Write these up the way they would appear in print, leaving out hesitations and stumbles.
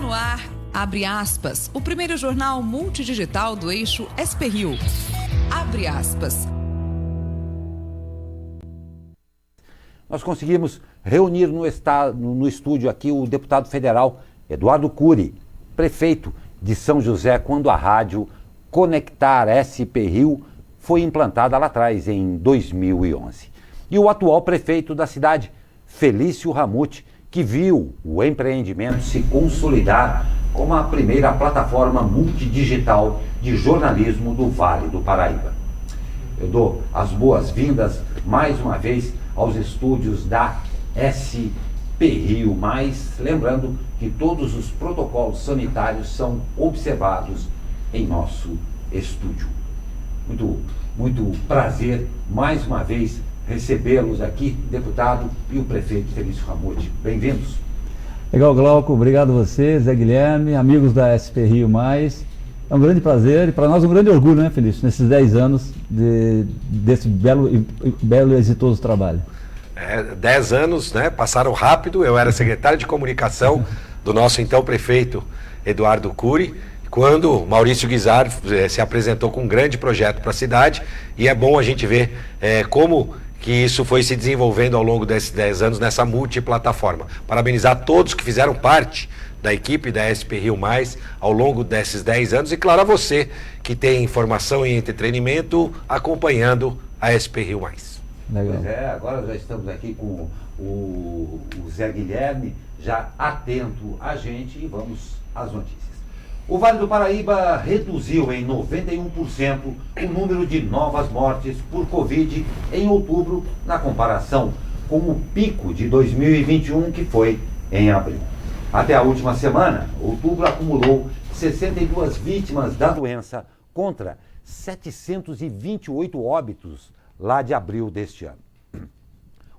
no ar, Abre Aspas, o primeiro jornal multidigital do eixo SP-Rio. Abre Aspas. Nós conseguimos reunir no estúdio aqui o deputado federal Eduardo Cury, prefeito de São José, quando a rádio Conectar SP-Rio foi implantada lá atrás, em 2011. E o atual prefeito da cidade, Felício Ramute, que viu o empreendimento se consolidar como a primeira plataforma multidigital de jornalismo do Vale do Paraíba. Eu dou as boas-vindas mais uma vez aos estúdios da SP-Rio, mas lembrando que todos os protocolos sanitários são observados em nosso estúdio. Muito prazer mais uma vez recebê-los aqui, deputado e o prefeito Felício Ramute. Bem-vindos. Legal, Glauco. Obrigado a você, Zé Guilherme, amigos da SP-Rio+. É um grande prazer e para nós um grande orgulho, né, Felício, nesses 10 anos desse belo e exitoso trabalho. 10 anos, né, passaram rápido. Eu era secretário de comunicação do nosso então prefeito Eduardo Cury, quando Maurício Guizar se apresentou com um grande projeto para a cidade, e é bom a gente ver como que isso foi se desenvolvendo ao longo desses 10 anos nessa multiplataforma. Parabenizar todos que fizeram parte da equipe da SP-Rio+, ao longo desses 10 anos, e claro, a você que tem informação e entretenimento acompanhando a SP-Rio+. Legal. Pois é, agora já estamos aqui com o Zé Guilherme, já atento a gente, e vamos às notícias. O Vale do Paraíba reduziu em 91% o número de novas mortes por Covid em outubro, na comparação com o pico de 2021, que foi em abril. Até a última semana, outubro acumulou 62 vítimas da doença contra 728 óbitos lá de abril deste ano.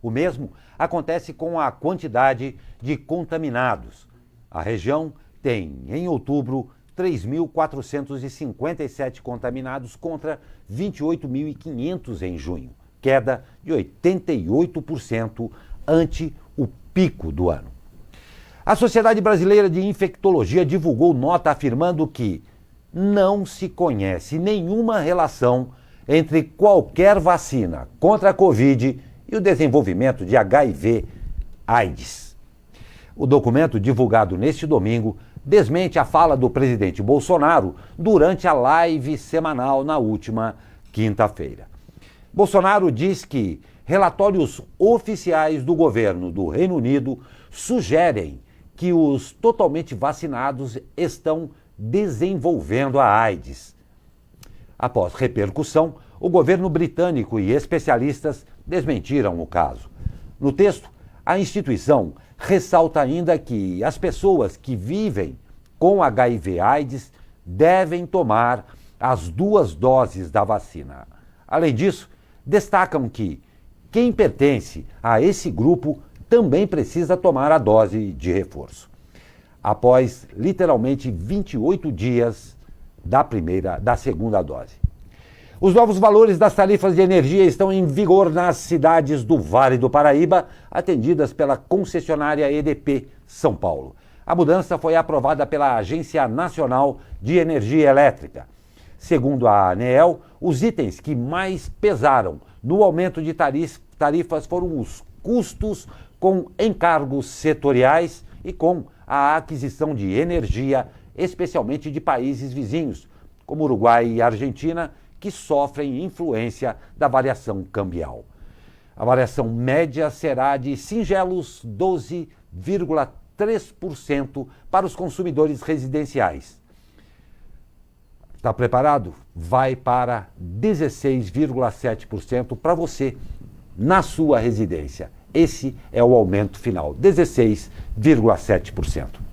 O mesmo acontece com a quantidade de contaminados. A região tem, em outubro, 3.457 contaminados contra 28.500 em junho, queda de 88% ante o pico do ano. A Sociedade Brasileira de Infectologia divulgou nota afirmando que não se conhece nenhuma relação entre qualquer vacina contra a Covid e o desenvolvimento de HIV/AIDS. O documento divulgado neste domingo desmente a fala do presidente Bolsonaro durante a live semanal na última quinta-feira. Bolsonaro diz que relatórios oficiais do governo do Reino Unido sugerem que os totalmente vacinados estão desenvolvendo a AIDS. Após repercussão, o governo britânico e especialistas desmentiram o caso. No texto, a instituição ressalta ainda que as pessoas que vivem com HIV/AIDS devem tomar as 2 doses da vacina. Além disso, destacam que quem pertence a esse grupo também precisa tomar a dose de reforço. Após literalmente 28 dias da segunda dose. Os novos valores das tarifas de energia estão em vigor nas cidades do Vale do Paraíba, atendidas pela concessionária EDP São Paulo. A mudança foi aprovada pela Agência Nacional de Energia Elétrica. Segundo a ANEEL, os itens que mais pesaram no aumento de tarifas foram os custos com encargos setoriais e com a aquisição de energia, especialmente de países vizinhos, como Uruguai e Argentina, que sofrem influência da variação cambial. A variação média será de singelos 12,3% para os consumidores residenciais. Está preparado? Vai para 16,7% para você na sua residência. Esse é o aumento final, 16,7%.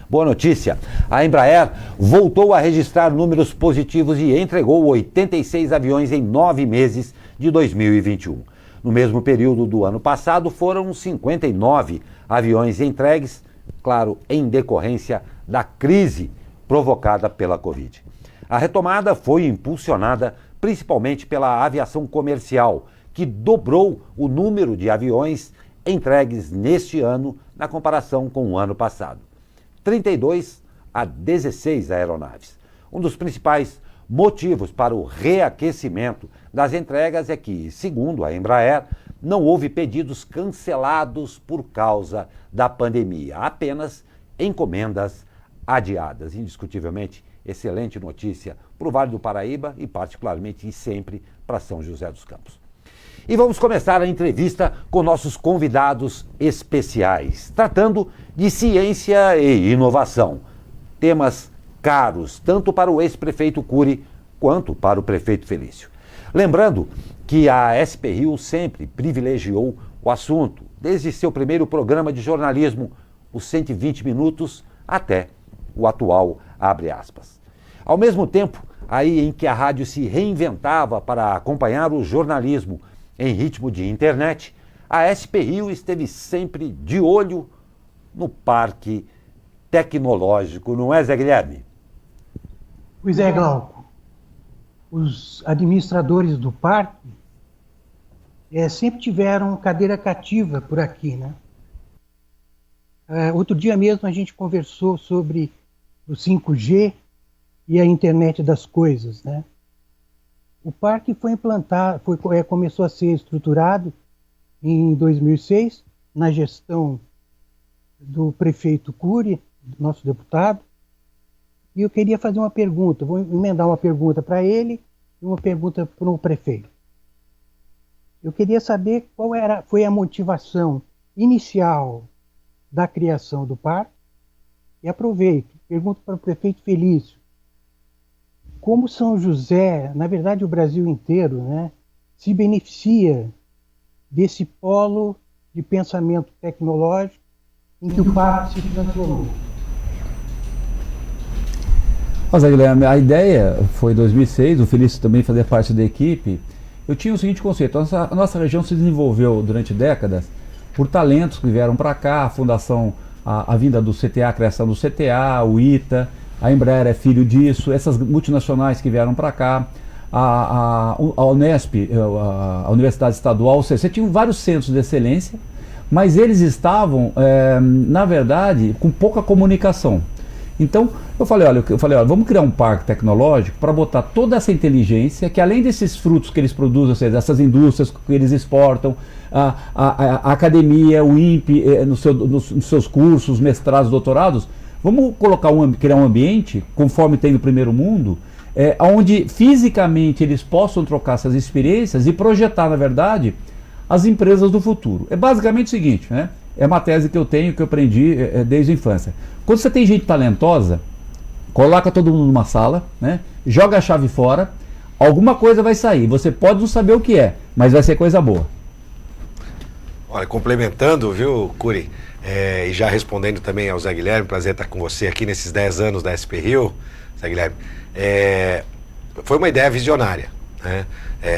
Boa notícia, a Embraer voltou a registrar números positivos e entregou 86 aviões em 9 meses de 2021. No mesmo período do ano passado, foram 59 aviões entregues, claro, em decorrência da crise provocada pela Covid. A retomada foi impulsionada principalmente pela aviação comercial, que dobrou o número de aviões entregues neste ano na comparação com o ano passado. 32 a 16 aeronaves. Um dos principais motivos para o reaquecimento das entregas é que, segundo a Embraer, não houve pedidos cancelados por causa da pandemia, apenas encomendas adiadas. Indiscutivelmente, excelente notícia para o Vale do Paraíba e particularmente e sempre para São José dos Campos. E vamos começar a entrevista com nossos convidados especiais, tratando de ciência e inovação. Temas caros, tanto para o ex-prefeito Cury quanto para o prefeito Felício. Lembrando que a SP-Rio sempre privilegiou o assunto, desde seu primeiro programa de jornalismo, os 120 minutos, até o atual Abre Aspas. Ao mesmo tempo, aí em que a rádio se reinventava para acompanhar o jornalismo em ritmo de internet, a SP-Rio esteve sempre de olho no parque tecnológico, não é, Zé Guilherme? Pois é, Glauco. Os administradores do parque sempre tiveram cadeira cativa por aqui, né? Outro dia mesmo a gente conversou sobre o 5G e a internet das coisas, né? O parque foi implantado, começou a ser estruturado em 2006, na gestão do prefeito Cury, nosso deputado, e eu queria fazer uma pergunta, vou emendar uma pergunta para ele e uma pergunta para o prefeito. Eu queria saber qual foi a motivação inicial da criação do parque, e aproveito, pergunto para o prefeito Felício, como São José, na verdade o Brasil inteiro, né, se beneficia desse polo de pensamento tecnológico em que o parque se transformou? Mas, Guilherme, a ideia foi em 2006, o Felício também fazia parte da equipe. Eu tinha o seguinte conceito: a nossa região se desenvolveu durante décadas por talentos que vieram para cá, a fundação, a vinda do CTA, a criação do CTA, o ITA, a Embraer é filho disso, essas multinacionais que vieram para cá, a Unesp, a Universidade Estadual, ou seja, você tinha vários centros de excelência, mas eles estavam, na verdade, com pouca comunicação. Então, eu falei, olha, vamos criar um parque tecnológico para botar toda essa inteligência, que além desses frutos que eles produzem, ou seja, essas indústrias que eles exportam, a academia, o INPE, nos seus cursos, mestrados, doutorados, vamos criar um ambiente, conforme tem no primeiro mundo, onde fisicamente eles possam trocar essas experiências e projetar, na verdade, as empresas do futuro. É basicamente o seguinte, né? É uma tese que eu tenho, que eu aprendi desde a infância. Quando você tem gente talentosa, coloca todo mundo numa sala, né? Joga a chave fora, alguma coisa vai sair. Você pode não saber o que é, mas vai ser coisa boa. Olha, complementando, viu, Cury, e já respondendo também ao Zé Guilherme, prazer estar com você aqui nesses 10 anos da SP-Rio, Zé Guilherme, foi uma ideia visionária, né?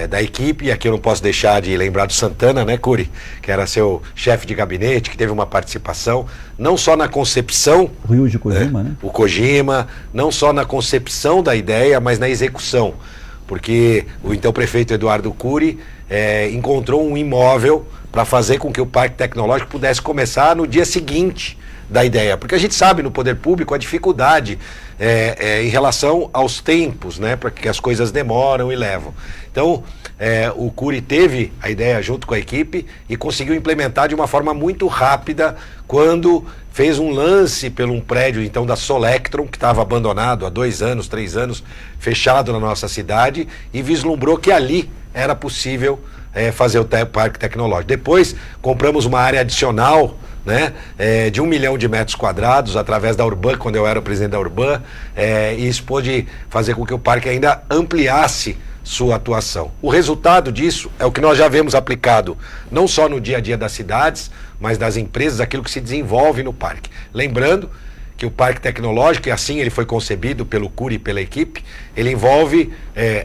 Da equipe, e aqui eu não posso deixar de lembrar do Santana, né, Cury, que era seu chefe de gabinete, que teve uma participação, não só na concepção, o Ryuji Kojima, né? O Kojima, não só na concepção da ideia, mas na execução, porque o então prefeito Eduardo Cury encontrou um imóvel para fazer com que o Parque Tecnológico pudesse começar no dia seguinte da ideia, porque a gente sabe no poder público a dificuldade em relação aos tempos, né, para que as coisas demoram e levam. Então, o Cury teve a ideia junto com a equipe e conseguiu implementar de uma forma muito rápida quando fez um lance pelo um prédio então da Solectron, que estava abandonado há 2 anos, 3 anos, fechado na nossa cidade, e vislumbrou que ali era possível fazer o parque tecnológico. Depois compramos uma área adicional, né, de 1 milhão de metros quadrados através da Urban, quando eu era o presidente da Urban, e isso pôde fazer com que o parque ainda ampliasse sua atuação. O resultado disso é o que nós já vemos aplicado não só no dia a dia das cidades, mas das empresas, aquilo que se desenvolve no parque. Lembrando que o Parque Tecnológico, e assim ele foi concebido pelo Cury e pela equipe, ele envolve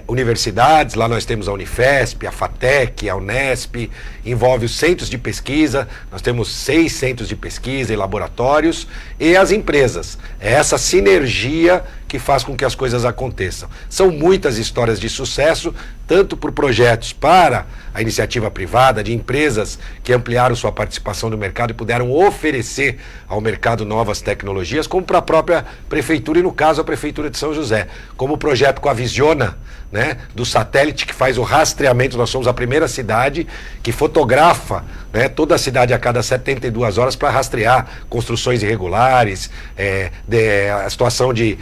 universidades, lá nós temos a Unifesp, a FATEC, a Unesp, envolve os centros de pesquisa, nós temos 6 centros de pesquisa e laboratórios, e as empresas. É essa sinergia que faz com que as coisas aconteçam. São muitas histórias de sucesso, tanto por projetos para a iniciativa privada, de empresas que ampliaram sua participação no mercado e puderam oferecer ao mercado novas tecnologias, como para a própria prefeitura, e no caso a Prefeitura de São José, como o projeto com a Visiona, né, do satélite que faz o rastreamento. Nós somos a primeira cidade que fotografa, né, toda a cidade a cada 72 horas para rastrear construções irregulares, a situação de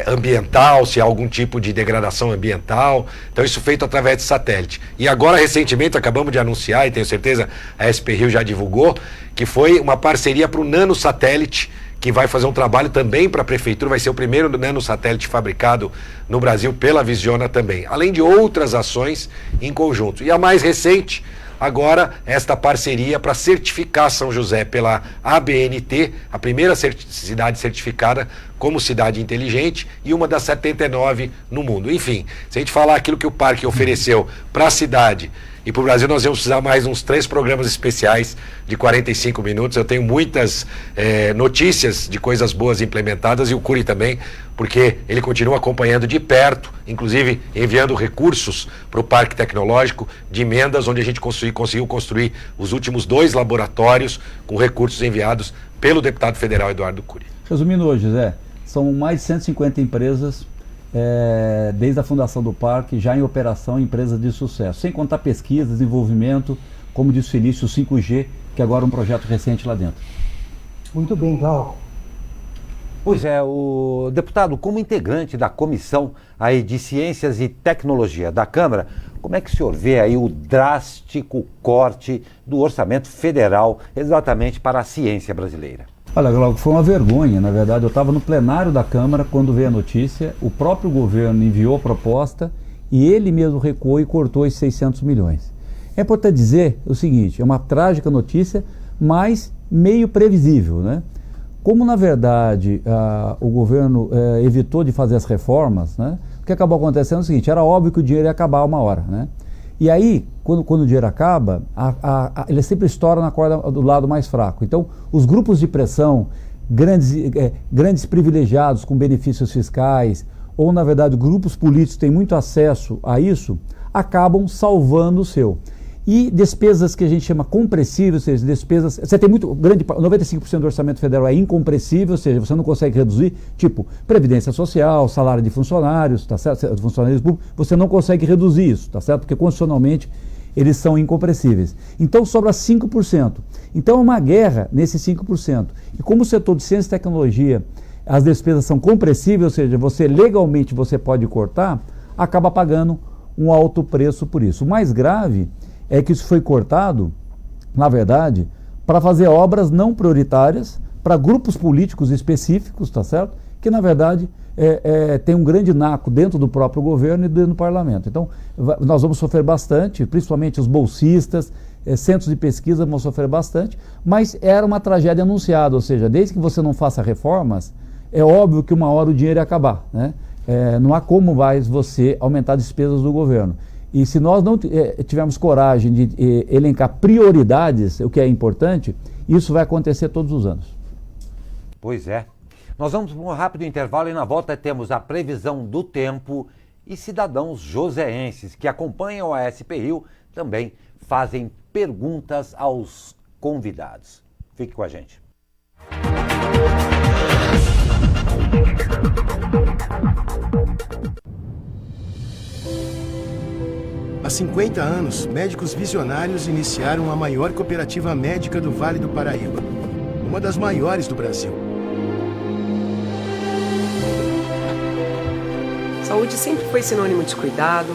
ambiental, se há algum tipo de degradação ambiental. Então isso feito através de satélite. E agora recentemente acabamos de anunciar, e tenho certeza a SP Rio já divulgou, que foi uma parceria para o nanosatélite, que vai fazer um trabalho também para a Prefeitura, vai ser o primeiro nanosatélite fabricado no Brasil pela Visiona também, além de outras ações em conjunto. E a mais recente, agora, esta parceria para certificar São José pela ABNT, a primeira cidade certificada como cidade inteligente e uma das 79 no mundo. Enfim, se a gente falar aquilo que o parque ofereceu para a cidade e para o Brasil, nós vamos precisar mais uns 3 programas especiais de 45 minutos. Eu tenho muitas notícias de coisas boas implementadas, e o Cury também, porque ele continua acompanhando de perto, inclusive enviando recursos para o Parque Tecnológico de emendas, onde a gente conseguiu construir os últimos 2 laboratórios com recursos enviados pelo deputado federal Eduardo Cury. Resumindo hoje, Zé, são mais de 150 empresas, desde a fundação do parque, já em operação, empresas de sucesso, sem contar pesquisa, desenvolvimento, como disse o Felício, o 5G, que agora é um projeto recente lá dentro. Muito bem, Glauco. Pois é, o deputado, como integrante da Comissão aí de Ciências e Tecnologia da Câmara, como é que o senhor vê aí o drástico corte do orçamento federal exatamente para a ciência brasileira? Olha, Glauco, foi uma vergonha. Na verdade, eu estava no plenário da Câmara quando veio a notícia, o próprio governo enviou a proposta e ele mesmo recuou e cortou os 600 milhões. É importante dizer o seguinte, é uma trágica notícia, mas meio previsível, né? Como, na verdade, o governo evitou de fazer as reformas, né? O que acabou acontecendo é o seguinte, era óbvio que o dinheiro ia acabar uma hora, né? E aí, quando o dinheiro acaba, ele sempre estoura na corda do lado mais fraco. Então, os grupos de pressão, grandes privilegiados com benefícios fiscais, ou, na verdade, grupos políticos que têm muito acesso a isso, acabam salvando o seu. E despesas que a gente chama compressíveis, ou seja, despesas... Você tem 95% do orçamento federal é incompressível, ou seja, você não consegue reduzir, tipo, previdência social, salário de funcionários, tá certo? Funcionários públicos, você não consegue reduzir isso, tá certo? Porque constitucionalmente eles são incompressíveis. Então sobra 5%. Então é uma guerra nesses 5%. E como o setor de ciência e tecnologia, as despesas são compressíveis, ou seja, legalmente você pode cortar, acaba pagando um alto preço por isso. O mais grave é que isso foi cortado, na verdade, para fazer obras não prioritárias, para grupos políticos específicos, tá certo? Que, na verdade, tem um grande naco dentro do próprio governo e dentro do parlamento. Então, nós vamos sofrer bastante, principalmente os bolsistas, centros de pesquisa vão sofrer bastante, mas era uma tragédia anunciada, ou seja, desde que você não faça reformas, é óbvio que uma hora o dinheiro ia acabar, né? Não há como mais você aumentar as despesas do governo. E se nós não tivermos coragem de elencar prioridades, o que é importante, isso vai acontecer todos os anos. Pois é. Nós vamos para um rápido intervalo e na volta temos a previsão do tempo e cidadãos joseenses que acompanham a SP Rio também fazem perguntas aos convidados. Fique com a gente. Há 50 anos, médicos visionários iniciaram a maior cooperativa médica do Vale do Paraíba, uma das maiores do Brasil. Saúde sempre foi sinônimo de cuidado,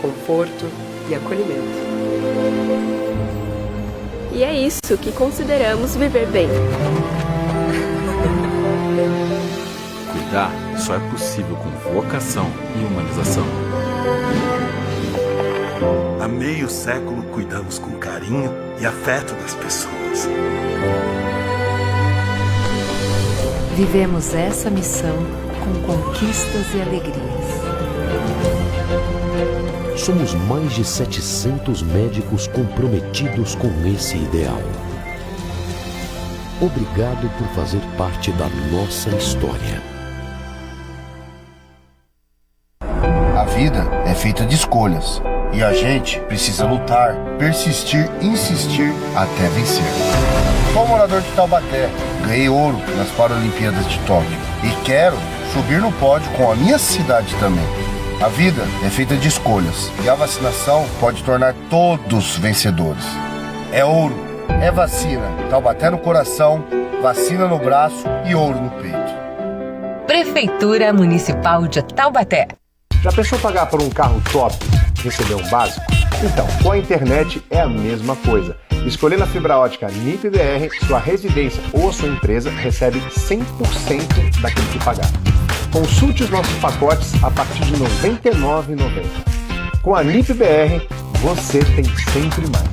conforto e acolhimento. E é isso que consideramos viver bem. Cuidar só é possível com vocação e humanização. Há meio século cuidamos com carinho e afeto das pessoas. Vivemos essa missão com conquistas e alegrias. Somos mais de 700 médicos comprometidos com esse ideal. Obrigado por fazer parte da nossa história. vida é feita de escolhas. E a gente precisa lutar, persistir, insistir até vencer. Sou morador de Taubaté, ganhei ouro nas Paralimpíadas de Tóquio e quero subir no pódio com a minha cidade também. A vida é feita de escolhas e a vacinação pode tornar todos vencedores. É ouro, é vacina, Taubaté no coração, vacina no braço e ouro no peito. Prefeitura Municipal de Taubaté. Já pensou pagar por um carro top e receber um básico? Então, com a internet é a mesma coisa. Escolhendo a fibra ótica NIP-BR, sua residência ou a sua empresa recebe 100% daquilo que pagar. Consulte os nossos pacotes a partir de R$ 99,90. Com a NIP-BR, você tem sempre mais.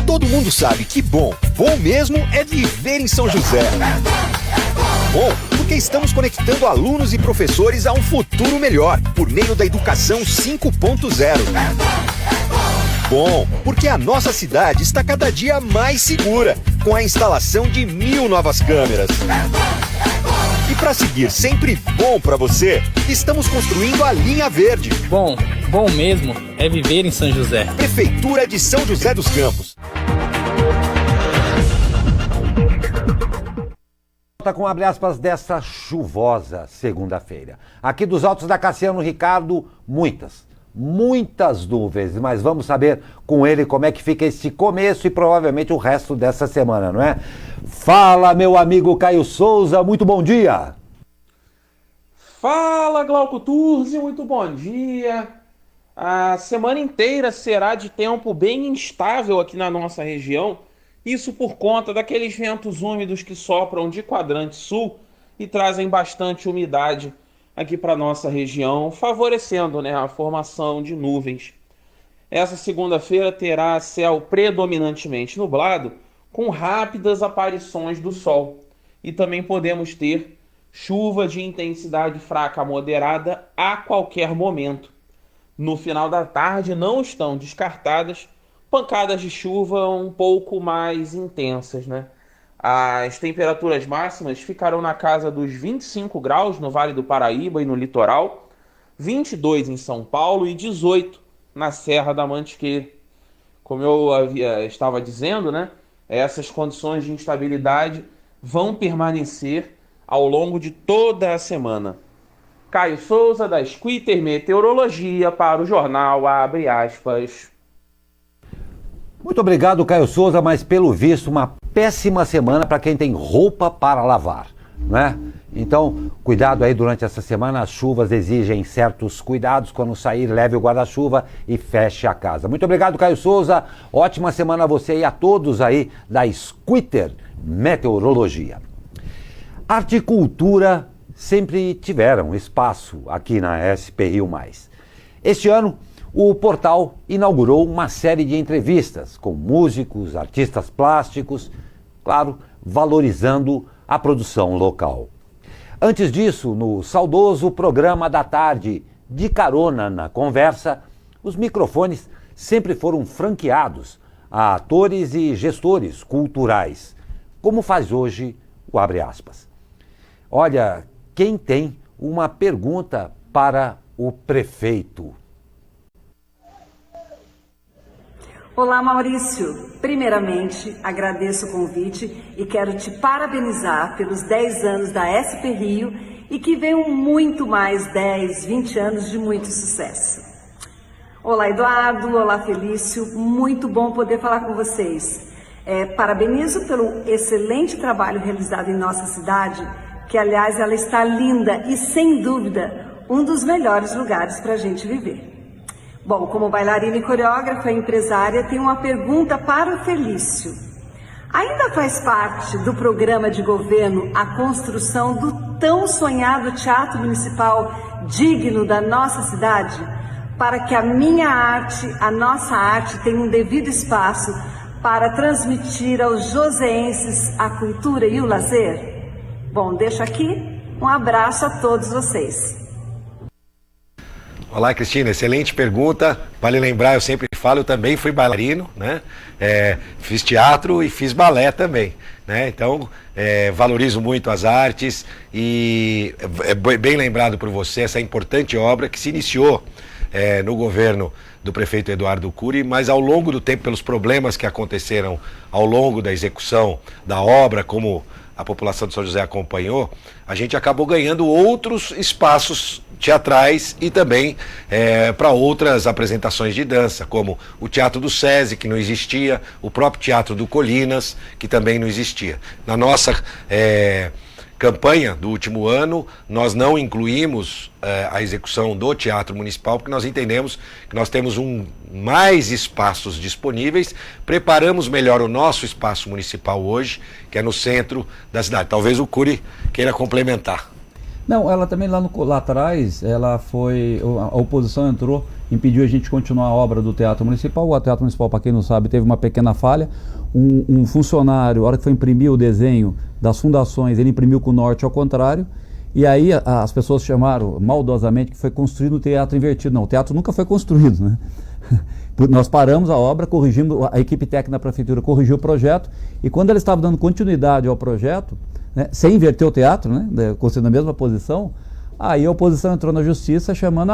Todo mundo sabe que bom mesmo é viver em São José. Bom, porque estamos conectando alunos e professores a um futuro melhor, por meio da Educação 5.0. Bom, porque a nossa cidade está cada dia mais segura, com a instalação de 1000 novas câmeras. E para seguir sempre bom para você, estamos construindo a linha verde. Bom mesmo é viver em São José. Prefeitura de São José dos Campos. Com abre aspas desta chuvosa segunda-feira. Aqui dos altos da Cassiano Ricardo, muitas nuvens, mas vamos saber com ele como é que fica esse começo e provavelmente o resto dessa semana, não é? Fala, meu amigo Caio Souza, muito bom dia! Fala, Glauco Turzi, muito bom dia! A semana inteira será de tempo bem instável aqui na nossa região, isso por conta daqueles ventos úmidos que sopram de quadrante sul e trazem bastante umidade aqui para nossa região, favorecendo, a formação de nuvens. Essa segunda-feira terá céu predominantemente nublado, com rápidas aparições do sol. E também podemos ter chuva de intensidade fraca a moderada a qualquer momento. No final da tarde não estão descartadas pancadas de chuva um pouco mais intensas, As temperaturas máximas ficarão na casa dos 25 graus no Vale do Paraíba e no litoral, 22 em São Paulo e 18 na Serra da Mantiqueira. Como eu estava dizendo, essas condições de instabilidade vão permanecer ao longo de toda a semana. Caio Souza, da Squitter Meteorologia, para o jornal Abre Aspas. Muito obrigado, Caio Souza, mas pelo visto uma péssima semana para quem tem roupa para lavar, Então, cuidado aí durante essa semana, as chuvas exigem certos cuidados. Quando sair, leve o guarda-chuva e feche a casa. Muito obrigado, Caio Souza, ótima semana a você e a todos aí da Squitter Meteorologia. Arte e cultura sempre tiveram espaço aqui na SP Rio+. Este ano, o portal inaugurou uma série de entrevistas com músicos, artistas plásticos, claro, valorizando a produção local. Antes disso, no saudoso programa da tarde, De Carona na Conversa, os microfones sempre foram franqueados a atores e gestores culturais, como faz hoje o Abre Aspas. Olha, quem tem uma pergunta para o prefeito? Olá, Maurício. Primeiramente, agradeço o convite e quero te parabenizar pelos 10 anos da SP Rio e que venham muito mais 10, 20 anos de muito sucesso. Olá, Eduardo. Olá, Felício. Muito bom poder falar com vocês. Parabenizo pelo excelente trabalho realizado em nossa cidade, que, aliás, ela está linda e, sem dúvida, um dos melhores lugares para a gente viver. Bom, como bailarina e coreógrafa e empresária, tenho uma pergunta para o Felício. Ainda faz parte do programa de governo a construção do tão sonhado Teatro Municipal digno da nossa cidade, para que a minha arte, a nossa arte, tenha um devido espaço para transmitir aos joseenses a cultura e o lazer? Bom, deixo aqui um abraço a todos vocês. Olá, Cristina, excelente pergunta. Vale lembrar, eu sempre falo, eu também fui bailarino, né? Fiz teatro e fiz balé também, né? Então, valorizo muito as artes e é bem lembrado por você essa importante obra que se iniciou no governo do prefeito Eduardo Cury, mas ao longo do tempo, pelos problemas que aconteceram ao longo da execução da obra, como a população de São José acompanhou, a gente acabou ganhando outros espaços teatrais e também para outras apresentações de dança, como o Teatro do SESI, que não existia, o próprio Teatro do Colinas, que também não existia. Na nossa campanha do último ano, nós não incluímos a execução do Teatro Municipal, porque nós entendemos que nós temos mais espaços disponíveis, preparamos melhor o nosso espaço municipal hoje, que é no centro da cidade. Talvez o Cury queira complementar. Não, ela também lá atrás, a oposição entrou, impediu a gente continuar a obra do Teatro Municipal. O Teatro Municipal, para quem não sabe, teve uma pequena falha. Um funcionário, na hora que foi imprimir o desenho das fundações, ele imprimiu com o norte ao contrário, e aí as pessoas chamaram maldosamente que foi construído o teatro invertido. Não, o teatro nunca foi construído, né? Nós paramos a obra, corrigimos, a equipe técnica da prefeitura corrigiu o projeto, e quando ela estava dando continuidade ao projeto, né, sem inverter o teatro, né, construindo a mesma posição, aí a oposição entrou na justiça chamando,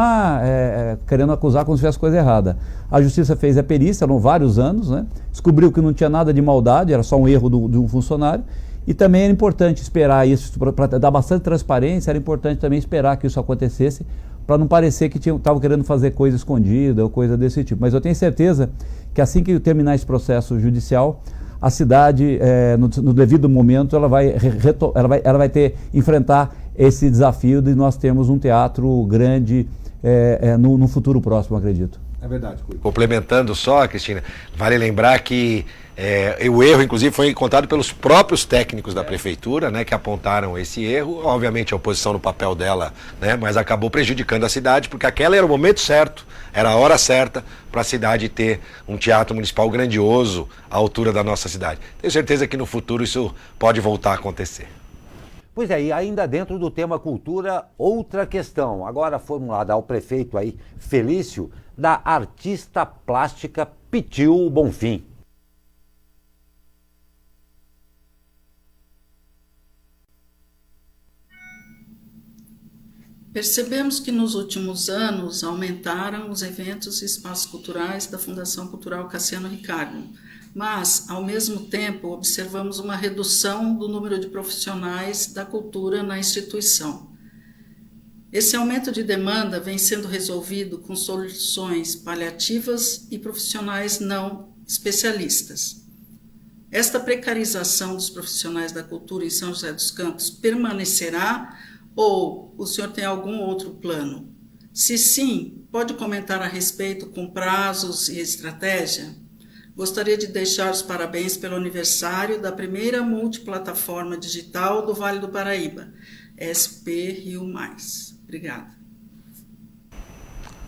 querendo acusar como se tivesse coisa errada. A justiça fez a perícia, eram vários anos, né, descobriu que não tinha nada de maldade, era só um erro de um funcionário, e também era importante esperar isso, para dar bastante transparência, era importante também esperar que isso acontecesse, para não parecer que estavam querendo fazer coisa escondida ou coisa desse tipo. Mas eu tenho certeza que assim que terminar esse processo judicial, a cidade, no devido momento, ela vai enfrentar esse desafio de nós termos um teatro grande no futuro próximo, acredito. É verdade. Complementando só, Cristina, vale lembrar que o erro, inclusive, foi encontrado pelos próprios técnicos da prefeitura, né, que apontaram esse erro. Obviamente, a oposição no papel dela, né, mas acabou prejudicando a cidade, porque aquele era o momento certo, era a hora certa para a cidade ter um teatro municipal grandioso à altura da nossa cidade. Tenho certeza que no futuro isso pode voltar a acontecer. Pois é, e ainda dentro do tema cultura, outra questão, agora formulada ao prefeito aí, Felício, da artista plástica Pitil Bonfim. Percebemos que nos últimos anos aumentaram os eventos e espaços culturais da Fundação Cultural Cassiano Ricardo, mas, ao mesmo tempo, observamos uma redução do número de profissionais da cultura na instituição. Esse aumento de demanda vem sendo resolvido com soluções paliativas e profissionais não especialistas. Esta precarização dos profissionais da cultura em São José dos Campos permanecerá ou o senhor tem algum outro plano? Se sim, pode comentar a respeito com prazos e estratégia? Gostaria de deixar os parabéns pelo aniversário da primeira multiplataforma digital do Vale do Paraíba, SP Rio Mais. Obrigada.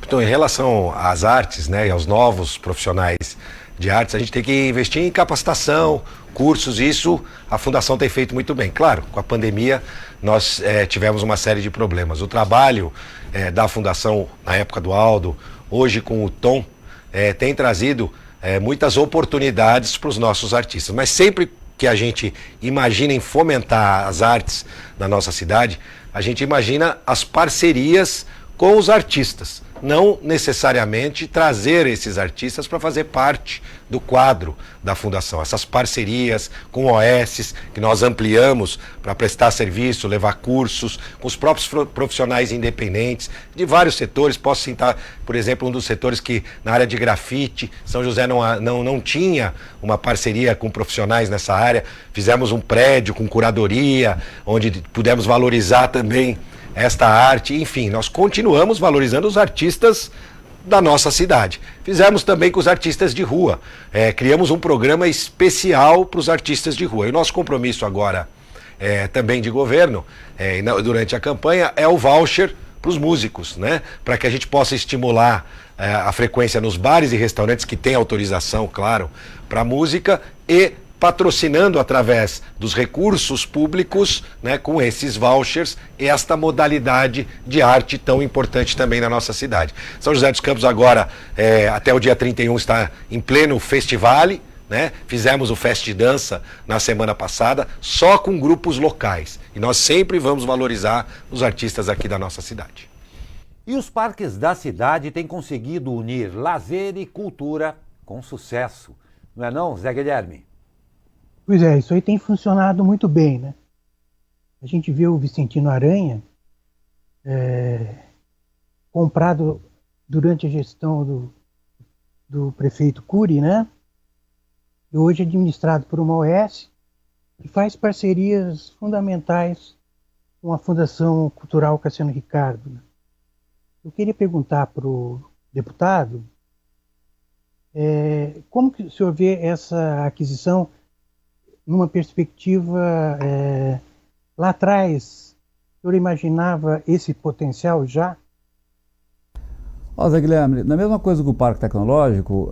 Então, em relação às artes, né, e aos novos profissionais de artes, a gente tem que investir em capacitação, cursos, isso a Fundação tem feito muito bem. Claro, com a pandemia nós tivemos uma série de problemas. O trabalho da Fundação, na época do Aldo, hoje com o Tom, tem trazido muitas oportunidades para os nossos artistas. Mas sempre que a gente imagina em fomentar as artes na nossa cidade, a gente imagina as parcerias com os artistas. Não necessariamente trazer esses artistas para fazer parte do quadro da Fundação. Essas parcerias com OS que nós ampliamos para prestar serviço, levar cursos, com os próprios profissionais independentes de vários setores. Posso citar, por exemplo, um dos setores que na área de grafite, São José não tinha uma parceria com profissionais nessa área. Fizemos um prédio com curadoria, onde pudemos valorizar também esta arte, enfim, nós continuamos valorizando os artistas da nossa cidade. Fizemos também com os artistas de rua, criamos um programa especial para os artistas de rua. E o nosso compromisso agora, também de governo, durante a campanha, é o voucher para os músicos, né? Para que a gente possa estimular a frequência nos bares e restaurantes que têm autorização, claro, para música e patrocinando através dos recursos públicos, né, com esses vouchers, esta modalidade de arte tão importante também na nossa cidade. São José dos Campos agora, até o dia 31, está em pleno festivale, né? Fizemos o Fest Dança na semana passada, só com grupos locais. E nós sempre vamos valorizar os artistas aqui da nossa cidade. E os parques da cidade têm conseguido unir lazer e cultura com sucesso. Não é não, Zé Guilherme? Pois é, isso aí tem funcionado muito bem, né? A gente vê o Vicentino Aranha comprado durante a gestão do prefeito Cury, né? E hoje administrado por uma OS, que faz parcerias fundamentais com a Fundação Cultural Cassiano Ricardo. Né? Eu queria perguntar para o deputado como que o senhor vê essa aquisição numa perspectiva lá atrás. O senhor imaginava esse potencial já? Ó, Zé Guilherme, na mesma coisa que o Parque Tecnológico,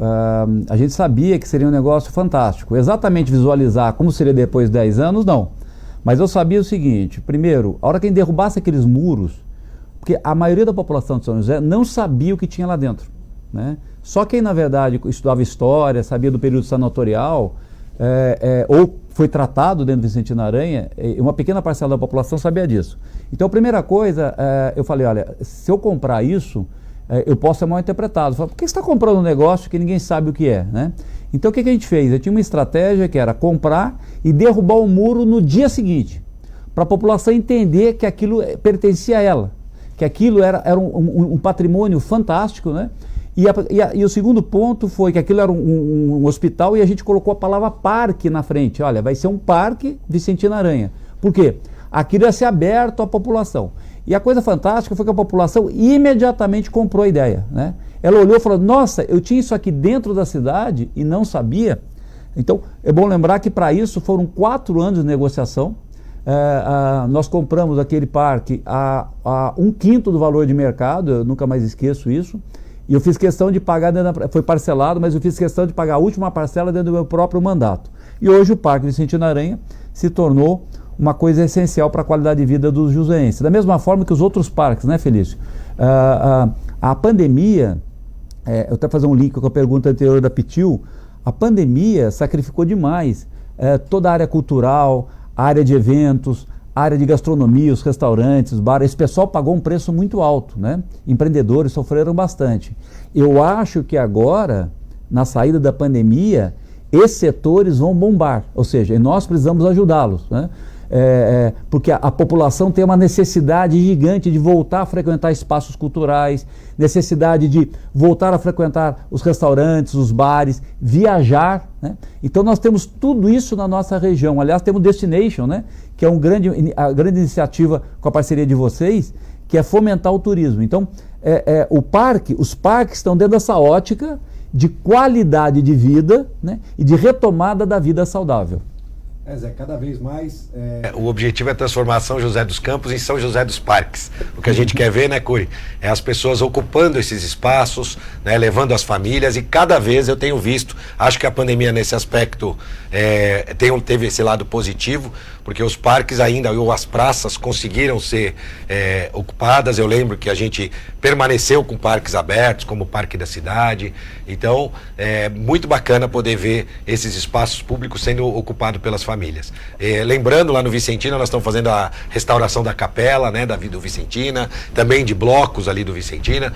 a gente sabia que seria um negócio fantástico. Exatamente visualizar como seria depois de 10 anos, não. Mas eu sabia o seguinte: primeiro, a hora que a gente derrubasse aqueles muros, porque a maioria da população de São José não sabia o que tinha lá dentro, né? Só quem, na verdade, estudava história, sabia do período senatorial, ou foi tratado dentro do Vicentino Aranha, uma pequena parcela da população sabia disso. Então, a primeira coisa, eu falei, olha, se eu comprar isso, eu posso ser mal interpretado. Falei, por que você está comprando um negócio que ninguém sabe o que é, né? Então, o que a gente fez? Eu tinha uma estratégia que era comprar e derrubar o muro no dia seguinte, para a população entender que aquilo pertencia a ela, que aquilo era um patrimônio fantástico, né? E o segundo ponto foi que aquilo era um hospital e a gente colocou a palavra parque na frente. Olha, vai ser um parque Vicentino Aranha. Por quê? Aquilo ia ser aberto à população. E a coisa fantástica foi que a população imediatamente comprou a ideia, né? Ela olhou e falou, nossa, eu tinha isso aqui dentro da cidade e não sabia. Então, é bom lembrar que para isso foram 4 anos de negociação. Nós compramos aquele parque a 1/5 do valor de mercado, eu nunca mais esqueço isso. E eu fiz questão de pagar, foi parcelado, mas eu fiz questão de pagar a última parcela dentro do meu próprio mandato. E hoje o Parque Vicentino Aranha se tornou uma coisa essencial para a qualidade de vida dos joseenses. Da mesma forma que os outros parques, né, Felício? A pandemia, eu até fazer um link com a pergunta anterior da Pitil, a pandemia sacrificou demais toda a área cultural, a área de eventos, a área de gastronomia, os restaurantes, os bares. Esse pessoal pagou um preço muito alto, né? Empreendedores sofreram bastante. Eu acho que agora, na saída da pandemia, esses setores vão bombar, ou seja, nós precisamos ajudá-los, né? Porque a população tem uma necessidade gigante de voltar a frequentar espaços culturais, necessidade de voltar a frequentar os restaurantes, os bares, viajar, né? Então nós temos tudo isso na nossa região. Aliás, temos o Destination, né? Que é a grande iniciativa com a parceria de vocês, que é fomentar o turismo. Então, os parques estão dentro dessa ótica de qualidade de vida, né? E de retomada da vida saudável. Zé, cada vez mais... O objetivo é transformar São José dos Campos em São José dos Parques. O que a gente quer ver, né, Cury, é as pessoas ocupando esses espaços, né, levando as famílias, e cada vez eu tenho visto, acho que a pandemia nesse aspecto teve esse lado positivo, porque os parques ainda, ou as praças, conseguiram ser ocupadas. Eu lembro que a gente permaneceu com parques abertos, como o Parque da Cidade. Então, é muito bacana poder ver esses espaços públicos sendo ocupados pelas famílias. Lembrando, lá no Vicentina, nós estamos fazendo a restauração da capela, né, do Vicentina, também de blocos ali do Vicentina,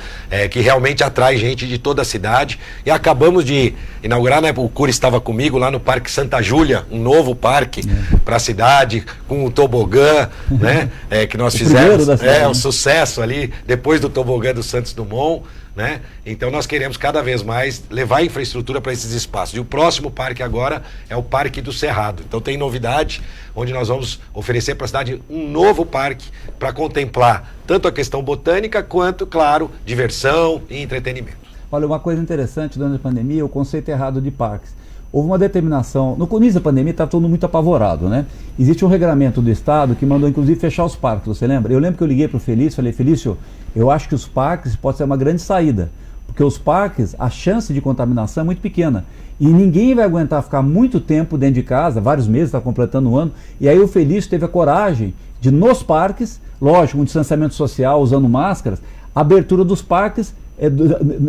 que realmente atrai gente de toda a cidade. E acabamos de inaugurar, né, o Cury estava comigo lá no Parque Santa Júlia, um novo parque para a cidade, com o tobogã, né, que nós fizemos. Um sucesso ali, depois do tobogã do Santos Dumont, né? Então nós queremos cada vez mais levar infraestrutura para esses espaços. E o próximo parque agora é o Parque do Cerrado. Então tem novidade, onde nós vamos oferecer para a cidade um novo parque para contemplar tanto a questão botânica quanto, claro, diversão e entretenimento. Olha, uma coisa interessante durante a pandemia, o conceito errado de parques. Houve uma determinação, no início da pandemia está todo mundo muito apavorado, né? Existe um regulamento do Estado que mandou inclusive fechar os parques, você lembra? Eu lembro que eu liguei para o Felício, falei, Felício, eu acho que os parques pode ser uma grande saída, Porque os parques, a chance de contaminação é muito pequena. E ninguém vai aguentar ficar muito tempo dentro de casa, vários meses, está completando um ano. E aí o Felício teve a coragem de, nos parques, lógico, um distanciamento social, usando máscaras, a abertura dos parques,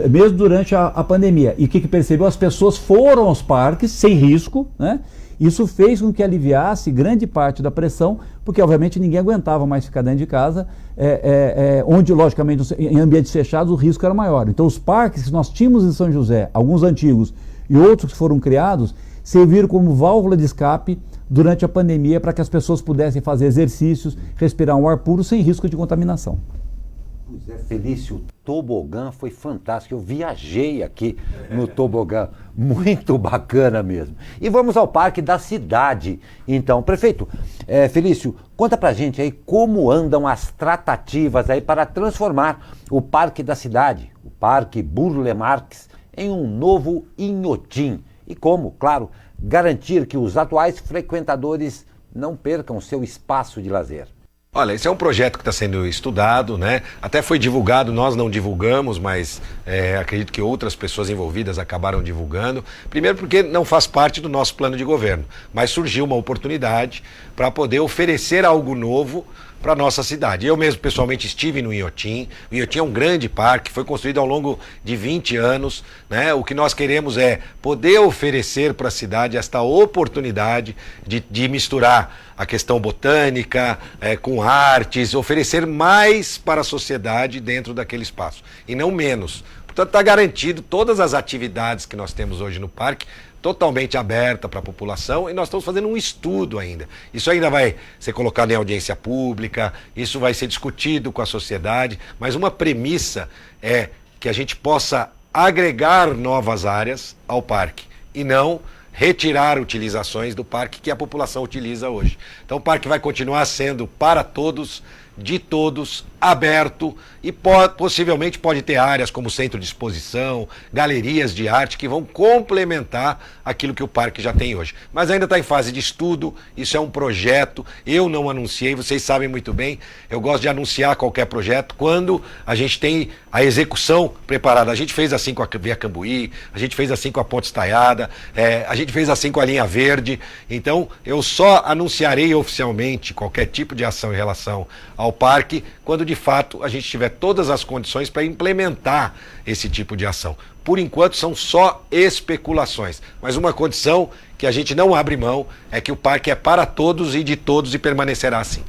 mesmo durante a pandemia. E o que percebeu? As pessoas foram aos parques sem risco, né? Isso fez com que aliviasse grande parte da pressão, porque obviamente ninguém aguentava mais ficar dentro de casa, onde logicamente em ambientes fechados o risco era maior. Então os parques que nós tínhamos em São José, alguns antigos e outros que foram criados, serviram como válvula de escape durante a pandemia para que as pessoas pudessem fazer exercícios, respirar um ar puro sem risco de contaminação. Pois é, Felício, o tobogã foi fantástico. Eu viajei aqui no tobogã, muito bacana mesmo. E vamos ao Parque da Cidade. Então, prefeito, Felício, conta pra gente aí como andam as tratativas aí para transformar o Parque da Cidade, o Parque Burle Marx, em um novo Inhotim. E como, claro, garantir que os atuais frequentadores não percam seu espaço de lazer. Olha, esse é um projeto que está sendo estudado, né? Até foi divulgado, nós não divulgamos, mas acredito que outras pessoas envolvidas acabaram divulgando. Primeiro porque não faz parte do nosso plano de governo, mas surgiu uma oportunidade para poder oferecer algo novo para a nossa cidade. Eu mesmo pessoalmente estive no Inhotim. O Inhotim é um grande parque, foi construído ao longo de 20 anos, né? O que nós queremos é poder oferecer para a cidade esta oportunidade de misturar a questão botânica com artes, oferecer mais para a sociedade dentro daquele espaço, e não menos. Portanto, está garantido todas as atividades que nós temos hoje no parque, totalmente aberta para a população, e nós estamos fazendo um estudo ainda. Isso ainda vai ser colocado em audiência pública, isso vai ser discutido com a sociedade, mas uma premissa é que a gente possa agregar novas áreas ao parque e não retirar utilizações do parque que a população utiliza hoje. Então o parque vai continuar sendo para todos, de todos, aberto, e possivelmente pode ter áreas como centro de exposição, galerias de arte que vão complementar aquilo que o parque já tem hoje. Mas ainda está em fase de estudo, isso é um projeto, eu não anunciei, vocês sabem muito bem, eu gosto de anunciar qualquer projeto quando a gente tem a execução preparada. A gente fez assim com a Via Cambuí, a gente fez assim com a Ponte Estaiada, a gente fez assim com a Linha Verde. Então eu só anunciarei oficialmente qualquer tipo de ação em relação ao parque quando de fato a gente tiver todas as condições para implementar esse tipo de ação. Por enquanto são só especulações, mas uma condição que a gente não abre mão é que o parque é para todos e de todos e permanecerá assim.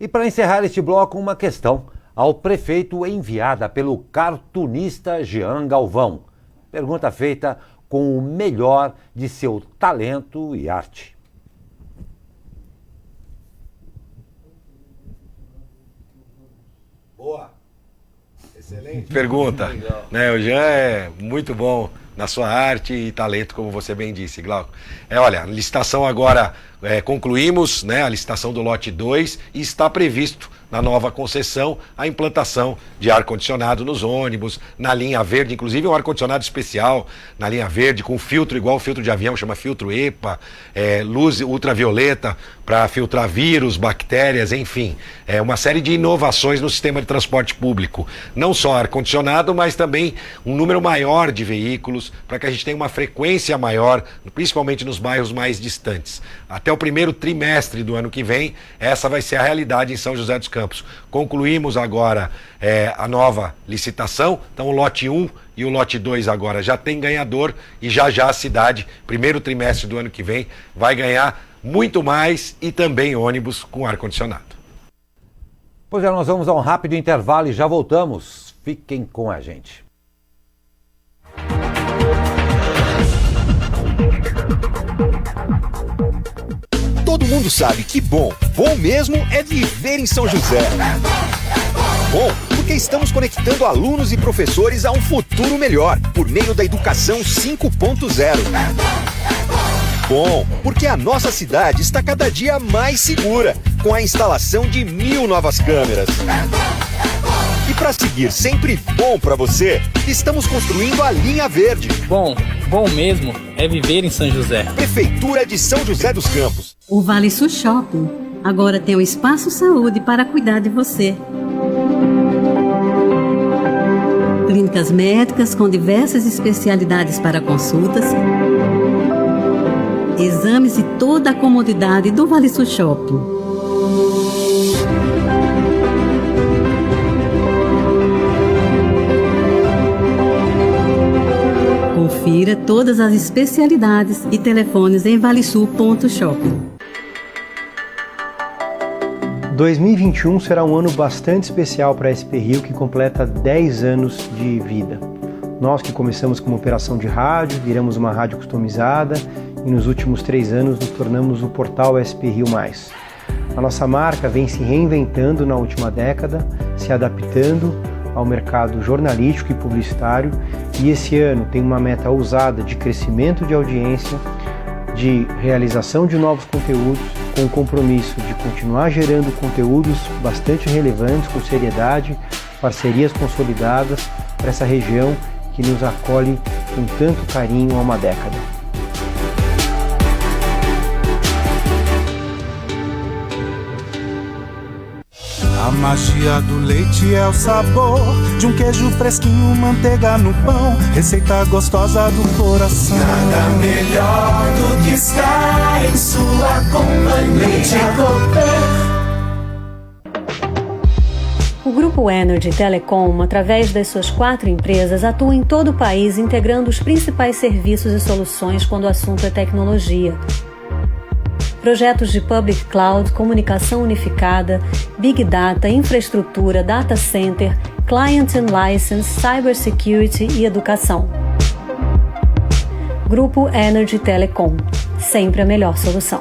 E para encerrar este bloco, uma questão ao prefeito enviada pelo cartunista Jean Galvão. Pergunta feita com o melhor de seu talento e arte. Boa, excelente pergunta, né? O Jean é muito bom na sua arte e talento, como você bem disse, Glauco. Olha, a licitação agora, concluímos, né, a licitação do lote 2 e está previsto na nova concessão a implantação de ar-condicionado nos ônibus, na linha verde, inclusive um ar-condicionado especial na linha verde, com filtro igual o filtro de avião, chama filtro EPA, luz ultravioleta para filtrar vírus, bactérias, enfim. Uma série de inovações no sistema de transporte público. Não só ar-condicionado, mas também um número maior de veículos, para que a gente tenha uma frequência maior, principalmente nos bairros mais distantes. Até o primeiro trimestre do ano que vem, essa vai ser a realidade em São José dos Campos. Concluímos agora a nova licitação, então o lote 1 e o lote 2 agora já tem ganhador, e já a cidade, primeiro trimestre do ano que vem, vai ganhar muito mais, e também ônibus com ar-condicionado. Pois é, nós vamos a um rápido intervalo e já voltamos. Fiquem com a gente. Todo mundo sabe que bom mesmo é viver em São José. Bom, porque estamos conectando alunos e professores a um futuro melhor, por meio da educação 5.0. Bom, porque a nossa cidade está cada dia mais segura, com a instalação de 1000 novas câmeras. E para seguir sempre bom para você, estamos construindo a Linha Verde. Bom mesmo é viver em São José. Prefeitura de São José dos Campos. O Vale Sul Shopping agora tem um espaço saúde para cuidar de você. clínicas médicas com diversas especialidades para consultas, exames e toda a comodidade do Vale Sul Shopping. Confira todas as especialidades e telefones em valesul.shopping. 2021 será um ano bastante especial para a SP Rio, que completa 10 anos de vida. Nós que começamos como operação de rádio, viramos uma rádio customizada e nos últimos 3 anos nos tornamos o portal SP Rio+. A nossa marca vem se reinventando na última década, se adaptando ao mercado jornalístico e publicitário, e esse ano tem uma meta ousada de crescimento de audiência, de realização de novos conteúdos, com o compromisso de continuar gerando conteúdos bastante relevantes, com seriedade, parcerias consolidadas para essa região que nos acolhe com tanto carinho há uma década. A magia do leite é o sabor de um queijo fresquinho, manteiga no pão, receita gostosa do coração. Nada melhor do que estar em sua companhia. O Grupo Energy Telecom, através das suas 4 empresas, atua em todo o país integrando os principais serviços e soluções quando o assunto é tecnologia. Projetos de Public Cloud, comunicação unificada, Big Data, infraestrutura, data center, Client and License, Cybersecurity e educação. Grupo Energy Telecom, sempre a melhor solução.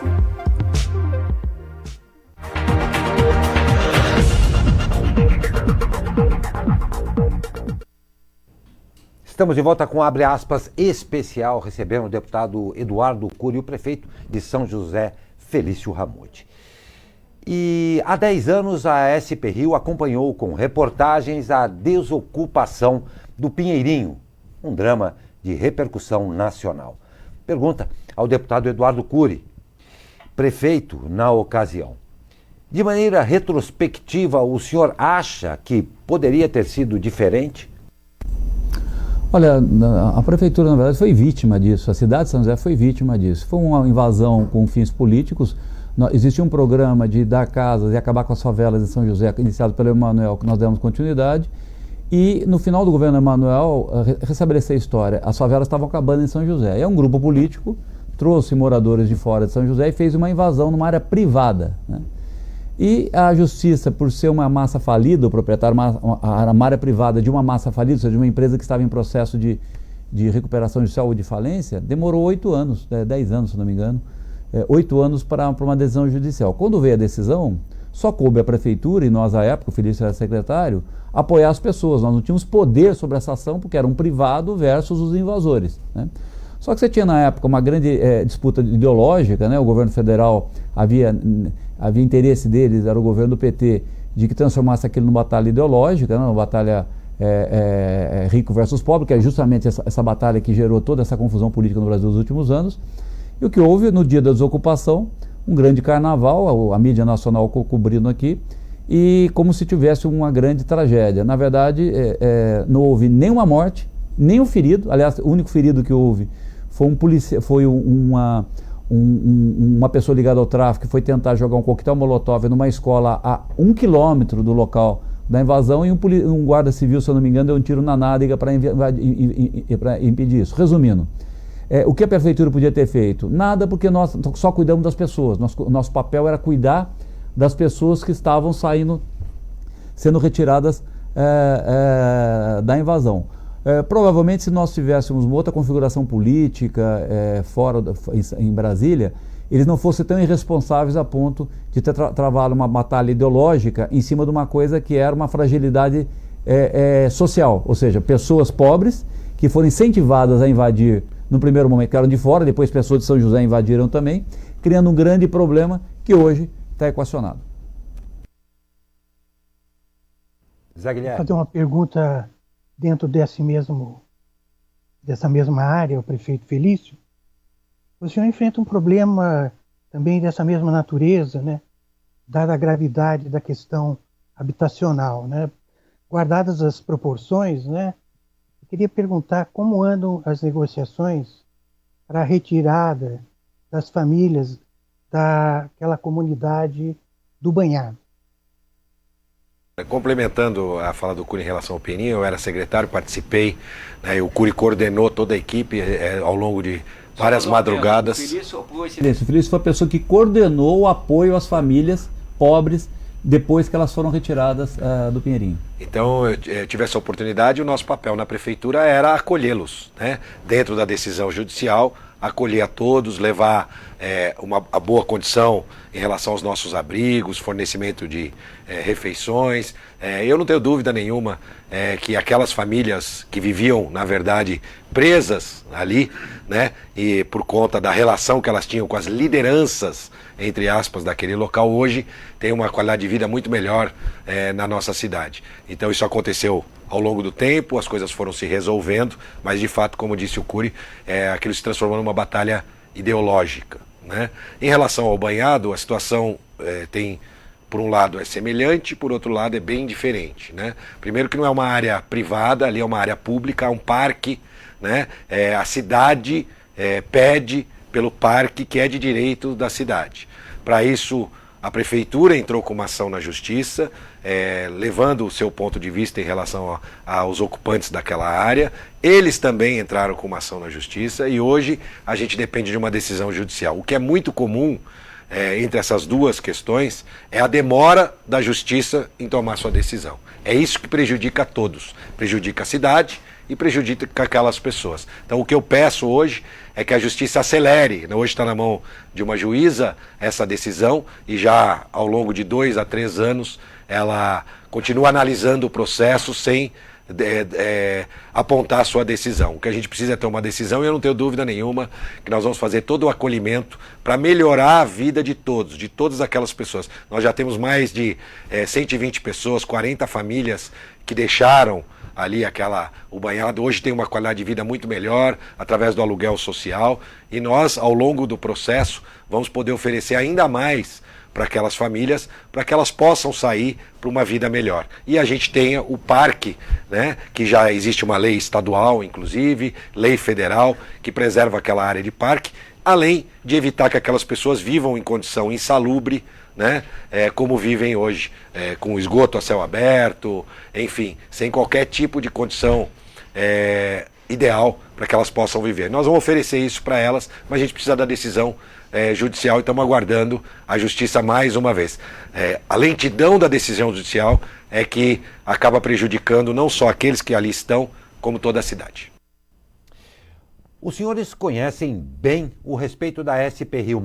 Estamos de volta com abre aspas especial, recebendo o deputado Eduardo Cury e o prefeito de São José, Felício Ramute. E há 10 anos a SP Rio acompanhou com reportagens a desocupação do Pinheirinho, um drama de repercussão nacional. Pergunta ao deputado Eduardo Cury, prefeito na ocasião. De maneira retrospectiva, o senhor acha que poderia ter sido diferente? Olha, a prefeitura, na verdade, foi vítima disso, a cidade de São José foi vítima disso. Foi uma invasão com fins políticos. Existia um programa de dar casas e acabar com as favelas em São José, iniciado pelo Emanuel, que nós demos continuidade. E no final do governo Emanuel, restabelecer a história, as favelas estavam acabando em São José. E um grupo político trouxe moradores de fora de São José e fez uma invasão numa área privada, né? E a justiça, por ser uma massa falida, o proprietário, uma área privada de uma massa falida, ou seja, de uma empresa que estava em processo de recuperação judicial ou de falência, demorou 8 anos, 10 anos, se não me engano, 8 anos para uma decisão judicial. Quando veio a decisão, só coube à prefeitura, e nós à época, o Felício era secretário, apoiar as pessoas. Nós não tínhamos poder sobre essa ação, porque era um privado versus os invasores, né? Só que você tinha na época uma grande disputa ideológica, né? O governo federal havia interesse deles, era o governo do PT, de que transformasse aquilo numa batalha ideológica, né? Uma batalha rico versus pobre, que é justamente essa batalha que gerou toda essa confusão política no Brasil nos últimos anos. E o que houve no dia da desocupação, um grande carnaval, a mídia nacional cobrindo aqui, e como se tivesse uma grande tragédia. Na verdade, não houve nenhuma morte, nenhum ferido. Aliás, o único ferido que houve foi uma pessoa ligada ao tráfico que foi tentar jogar um coquetel molotov numa escola a 1 quilômetro do local da invasão, e um guarda civil, se eu não me engano, deu um tiro na nádega para impedir isso. Resumindo, o que a prefeitura podia ter feito? Nada, porque nós só cuidamos das pessoas. Nosso papel era cuidar das pessoas que estavam sendo retiradas da invasão. Provavelmente, se nós tivéssemos uma outra configuração política em Brasília, eles não fossem tão irresponsáveis a ponto de ter travado uma batalha ideológica em cima de uma coisa que era uma fragilidade social, ou seja, pessoas pobres que foram incentivadas a invadir no primeiro momento, que eram de fora, depois pessoas de São José invadiram também, criando um grande problema que hoje está equacionado. Zé Guilherme. Vou fazer uma pergunta dentro dessa mesma área, o prefeito Felício. O senhor enfrenta um problema também dessa mesma natureza, né? Dada a gravidade da questão habitacional, né? Guardadas as proporções, né? queria perguntar como andam as negociações para a retirada das famílias daquela comunidade do Banhado. Complementando a fala do Cury em relação ao Peninha, eu era secretário, participei, né, o Cury coordenou toda a equipe ao longo de várias madrugadas. O Felício foi a pessoa que coordenou o apoio às famílias pobres depois que elas foram retiradas do Pinheirinho. Então eu tive essa oportunidade, o nosso papel na prefeitura era acolhê-los, né, dentro da decisão judicial, acolher a todos, levar a boa condição em relação aos nossos abrigos, fornecimento de refeições. Eu não tenho dúvida nenhuma que aquelas famílias que viviam, na verdade, presas ali, né, e por conta da relação que elas tinham com as lideranças, entre aspas, daquele local, hoje tem uma qualidade de vida muito melhor na nossa cidade. Então isso aconteceu ao longo do tempo, as coisas foram se resolvendo, mas de fato, como disse o Cury, aquilo se transformou numa batalha ideológica, né? Em relação ao Banhado, a situação tem, por um lado é semelhante, por outro lado é bem diferente, né? Primeiro que não é uma área privada, ali é uma área pública, é um parque, né? A cidade pede pelo parque que é de direito da cidade. Para isso, a prefeitura entrou com uma ação na justiça, levando o seu ponto de vista em relação aos ocupantes daquela área. Eles também entraram com uma ação na justiça e hoje a gente depende de uma decisão judicial. O que é muito comum entre essas duas questões é a demora da justiça em tomar sua decisão. É isso que prejudica a todos, prejudica a cidade e prejudica aquelas pessoas. Então o que eu peço hoje é que a justiça acelere. Hoje está na mão de uma juíza essa decisão e já ao longo de 2 a 3 anos ela continua analisando o processo sem apontar a sua decisão. O que a gente precisa é ter uma decisão e eu não tenho dúvida nenhuma que nós vamos fazer todo o acolhimento para melhorar a vida de todas aquelas pessoas. Nós já temos mais de 120 pessoas, 40 famílias que deixaram ali o Banhado, hoje tem uma qualidade de vida muito melhor através do aluguel social e nós, ao longo do processo, vamos poder oferecer ainda mais para aquelas famílias, para que elas possam sair para uma vida melhor. E a gente tenha o parque, né, que já existe uma lei estadual, inclusive, lei federal, que preserva aquela área de parque, além de evitar que aquelas pessoas vivam em condição insalubre, né, como vivem hoje, com esgoto a céu aberto, enfim, sem qualquer tipo de condição ideal para que elas possam viver. Nós vamos oferecer isso para elas, mas a gente precisa da decisão judicial e estamos aguardando a justiça mais uma vez. A lentidão da decisão judicial é que acaba prejudicando não só aqueles que ali estão, como toda a cidade. Os senhores conhecem bem o respeito da SP Rio+,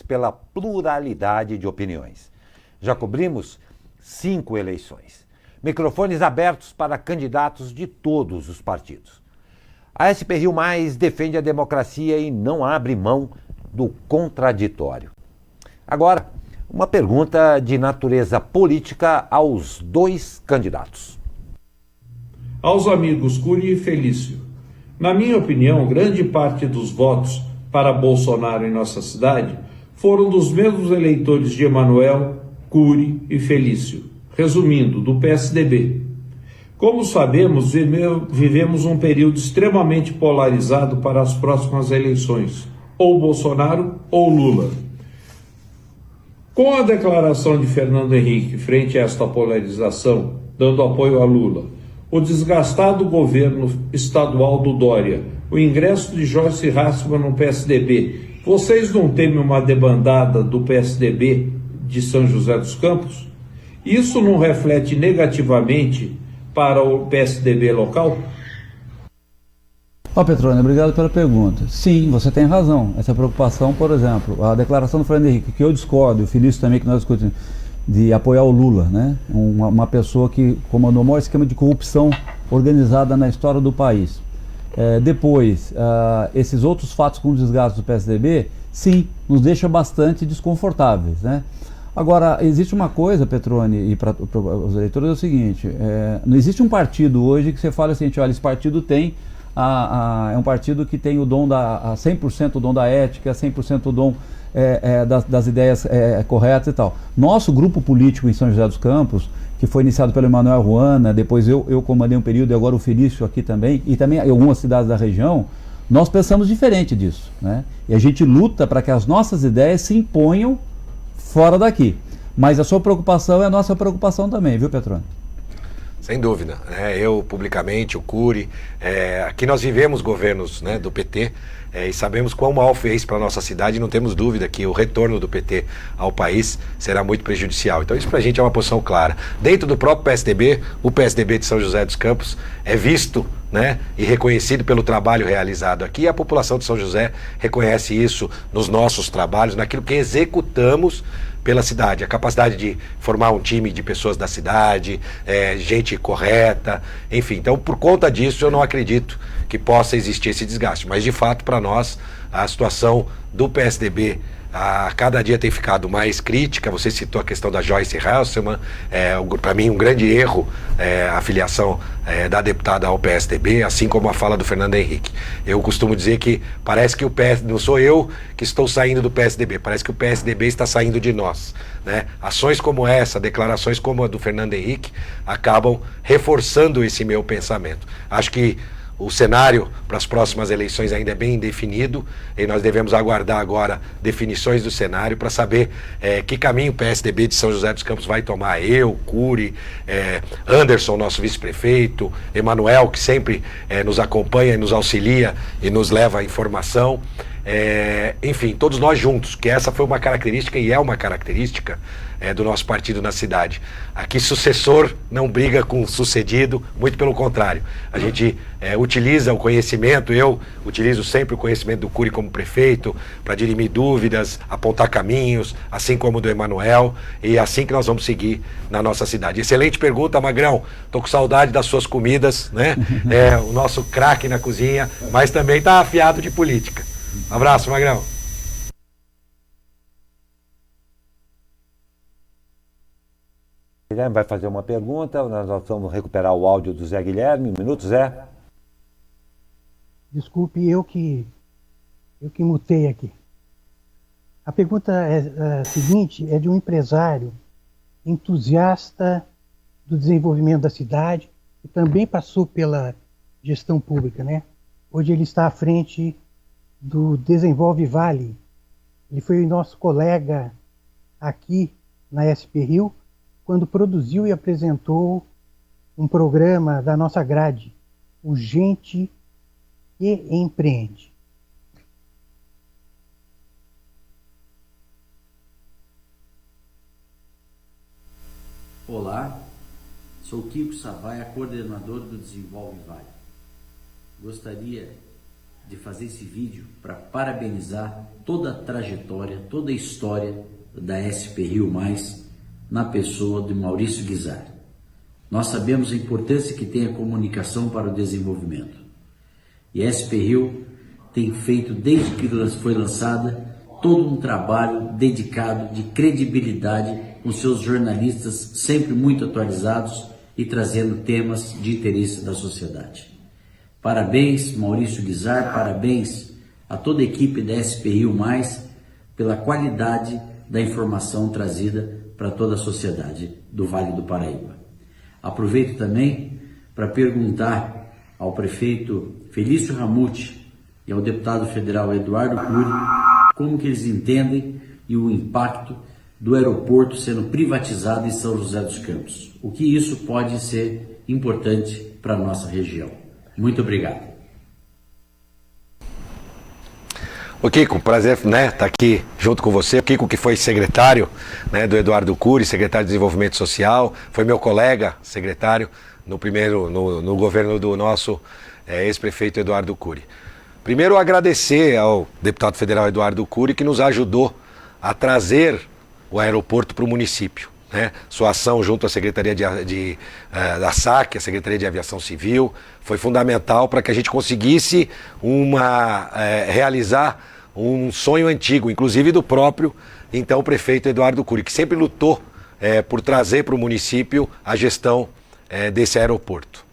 pela pluralidade de opiniões. Já cobrimos 5 eleições. Microfones abertos para candidatos de todos os partidos. A SP Rio+, defende a democracia e não abre mão do contraditório. Agora, uma pergunta de natureza política aos 2 candidatos. Aos amigos Cury e Felício. Na minha opinião, grande parte dos votos para Bolsonaro em nossa cidade foram dos mesmos eleitores de Emanuel, Cury e Felício. Resumindo, do PSDB. Como sabemos, vivemos um período extremamente polarizado para as próximas eleições, ou Bolsonaro ou Lula. Com a declaração de Fernando Henrique frente a esta polarização, dando apoio a Lula, o desgastado governo estadual do Dória, o ingresso de Joyce Hasselmann no PSDB, vocês não temem uma debandada do PSDB de São José dos Campos? Isso não reflete negativamente para o PSDB local? Petrônio, obrigado pela pergunta. Sim, você tem razão. Essa preocupação, por exemplo, a declaração do Fernando Henrique, que eu discordo, e o Felício também, que nós discutimos, de apoiar o Lula, né? Uma pessoa que comandou o maior esquema de corrupção organizada na história do país. Depois, esses outros fatos com o desgaste do PSDB, sim, nos deixa bastante desconfortáveis, né? Agora, existe uma coisa, Petrone, e para os eleitores é o seguinte, não existe um partido hoje que você fala assim, olha, esse partido tem é um partido que tem o dom 100% o dom da ética, 100% o dom das ideias corretas e tal. Nosso grupo político em São José dos Campos, que foi iniciado pelo Emanuel Ruana, depois eu comandei um período e agora o Felício aqui também, e também algumas cidades da região, nós pensamos diferente disso, né? E a gente luta para que as nossas ideias se imponham fora daqui. Mas a sua preocupação é a nossa preocupação também, viu, Petrone? Sem dúvida, né? Eu publicamente, o Cury, aqui nós vivemos governos, né, do PT, e sabemos quão mal fez para a nossa cidade, e não temos dúvida que o retorno do PT ao país será muito prejudicial. Então isso para a gente é uma posição clara. Dentro do próprio PSDB, o PSDB de São José dos Campos é visto, né, e reconhecido pelo trabalho realizado aqui. A população de São José reconhece isso nos nossos trabalhos, naquilo que executamos pela cidade, a capacidade de formar um time de pessoas da cidade, gente correta, enfim. Então, por conta disso, eu não acredito que possa existir esse desgaste. Mas, de fato, para nós, a situação do PSDB a cada dia tem ficado mais crítica. Você citou a questão da Joyce Hasselmann, para mim um grande erro a filiação da deputada ao PSDB, assim como a fala do Fernando Henrique. Eu costumo dizer que parece que não sou eu que estou saindo do PSDB, parece que o PSDB está saindo de nós, né? Ações como essa, declarações como a do Fernando Henrique, acabam reforçando esse meu pensamento. Acho que o cenário para as próximas eleições ainda é bem indefinido e nós devemos aguardar agora definições do cenário para saber que caminho o PSDB de São José dos Campos vai tomar. Eu, Cury, Anderson, nosso vice-prefeito, Emanuel, que sempre nos acompanha e nos auxilia e nos leva a informação. Enfim, todos nós juntos, que essa foi uma característica e é uma característica do nosso partido na cidade. Aqui sucessor não briga com sucedido, muito pelo contrário. A gente utiliza o conhecimento, eu utilizo sempre o conhecimento do Cury como prefeito para dirimir dúvidas, apontar caminhos, assim como o do Emanuel, e é assim que nós vamos seguir na nossa cidade. Excelente pergunta, Magrão. Tô com saudade das suas comidas, né? O nosso craque na cozinha, mas também tá afiado de política. Um abraço, Magrão. Guilherme vai fazer uma pergunta, nós vamos recuperar o áudio do Zé Guilherme. Um minuto, Zé. Desculpe, eu que mutei aqui. A pergunta é a seguinte, é de um empresário entusiasta do desenvolvimento da cidade, que também passou pela gestão pública, né? Hoje ele está à frente do Desenvolve Vale. Ele foi nosso colega aqui na SP Rio, quando produziu e apresentou um programa da nossa grade, o Gente que Empreende. Olá, sou Kiko Savaia, coordenador do Desenvolve Vale. Gostaria de fazer esse vídeo para parabenizar toda a trajetória, toda a história da SP Rio Mais, na pessoa de Maurício Guizar. Nós sabemos a importância que tem a comunicação para o desenvolvimento. E a SP Rio tem feito, desde que foi lançada, todo um trabalho dedicado de credibilidade, com seus jornalistas sempre muito atualizados e trazendo temas de interesse da sociedade. Parabéns, Maurício Guizar, parabéns a toda a equipe da SP Rio Mais pela qualidade da informação trazida para toda a sociedade do Vale do Paraíba. Aproveito também para perguntar ao prefeito Felício Ramute e ao deputado federal Eduardo Cury como que eles entendem e o impacto do aeroporto sendo privatizado em São José dos Campos. O que isso pode ser importante para a nossa região. Muito obrigado. O Kiko, prazer, né, tá aqui junto com você. O Kiko, que foi secretário, né, do Eduardo Cury, secretário de Desenvolvimento Social, foi meu colega secretário no governo do nosso ex-prefeito Eduardo Cury. Primeiro, agradecer ao deputado federal Eduardo Cury, que nos ajudou a trazer o aeroporto para o município, né? Sua ação junto à Secretaria da SAC, a Secretaria de Aviação Civil, foi fundamental para que a gente conseguisse realizar um sonho antigo, inclusive do próprio então prefeito Eduardo Cury, que sempre lutou por trazer para o município a gestão desse aeroporto.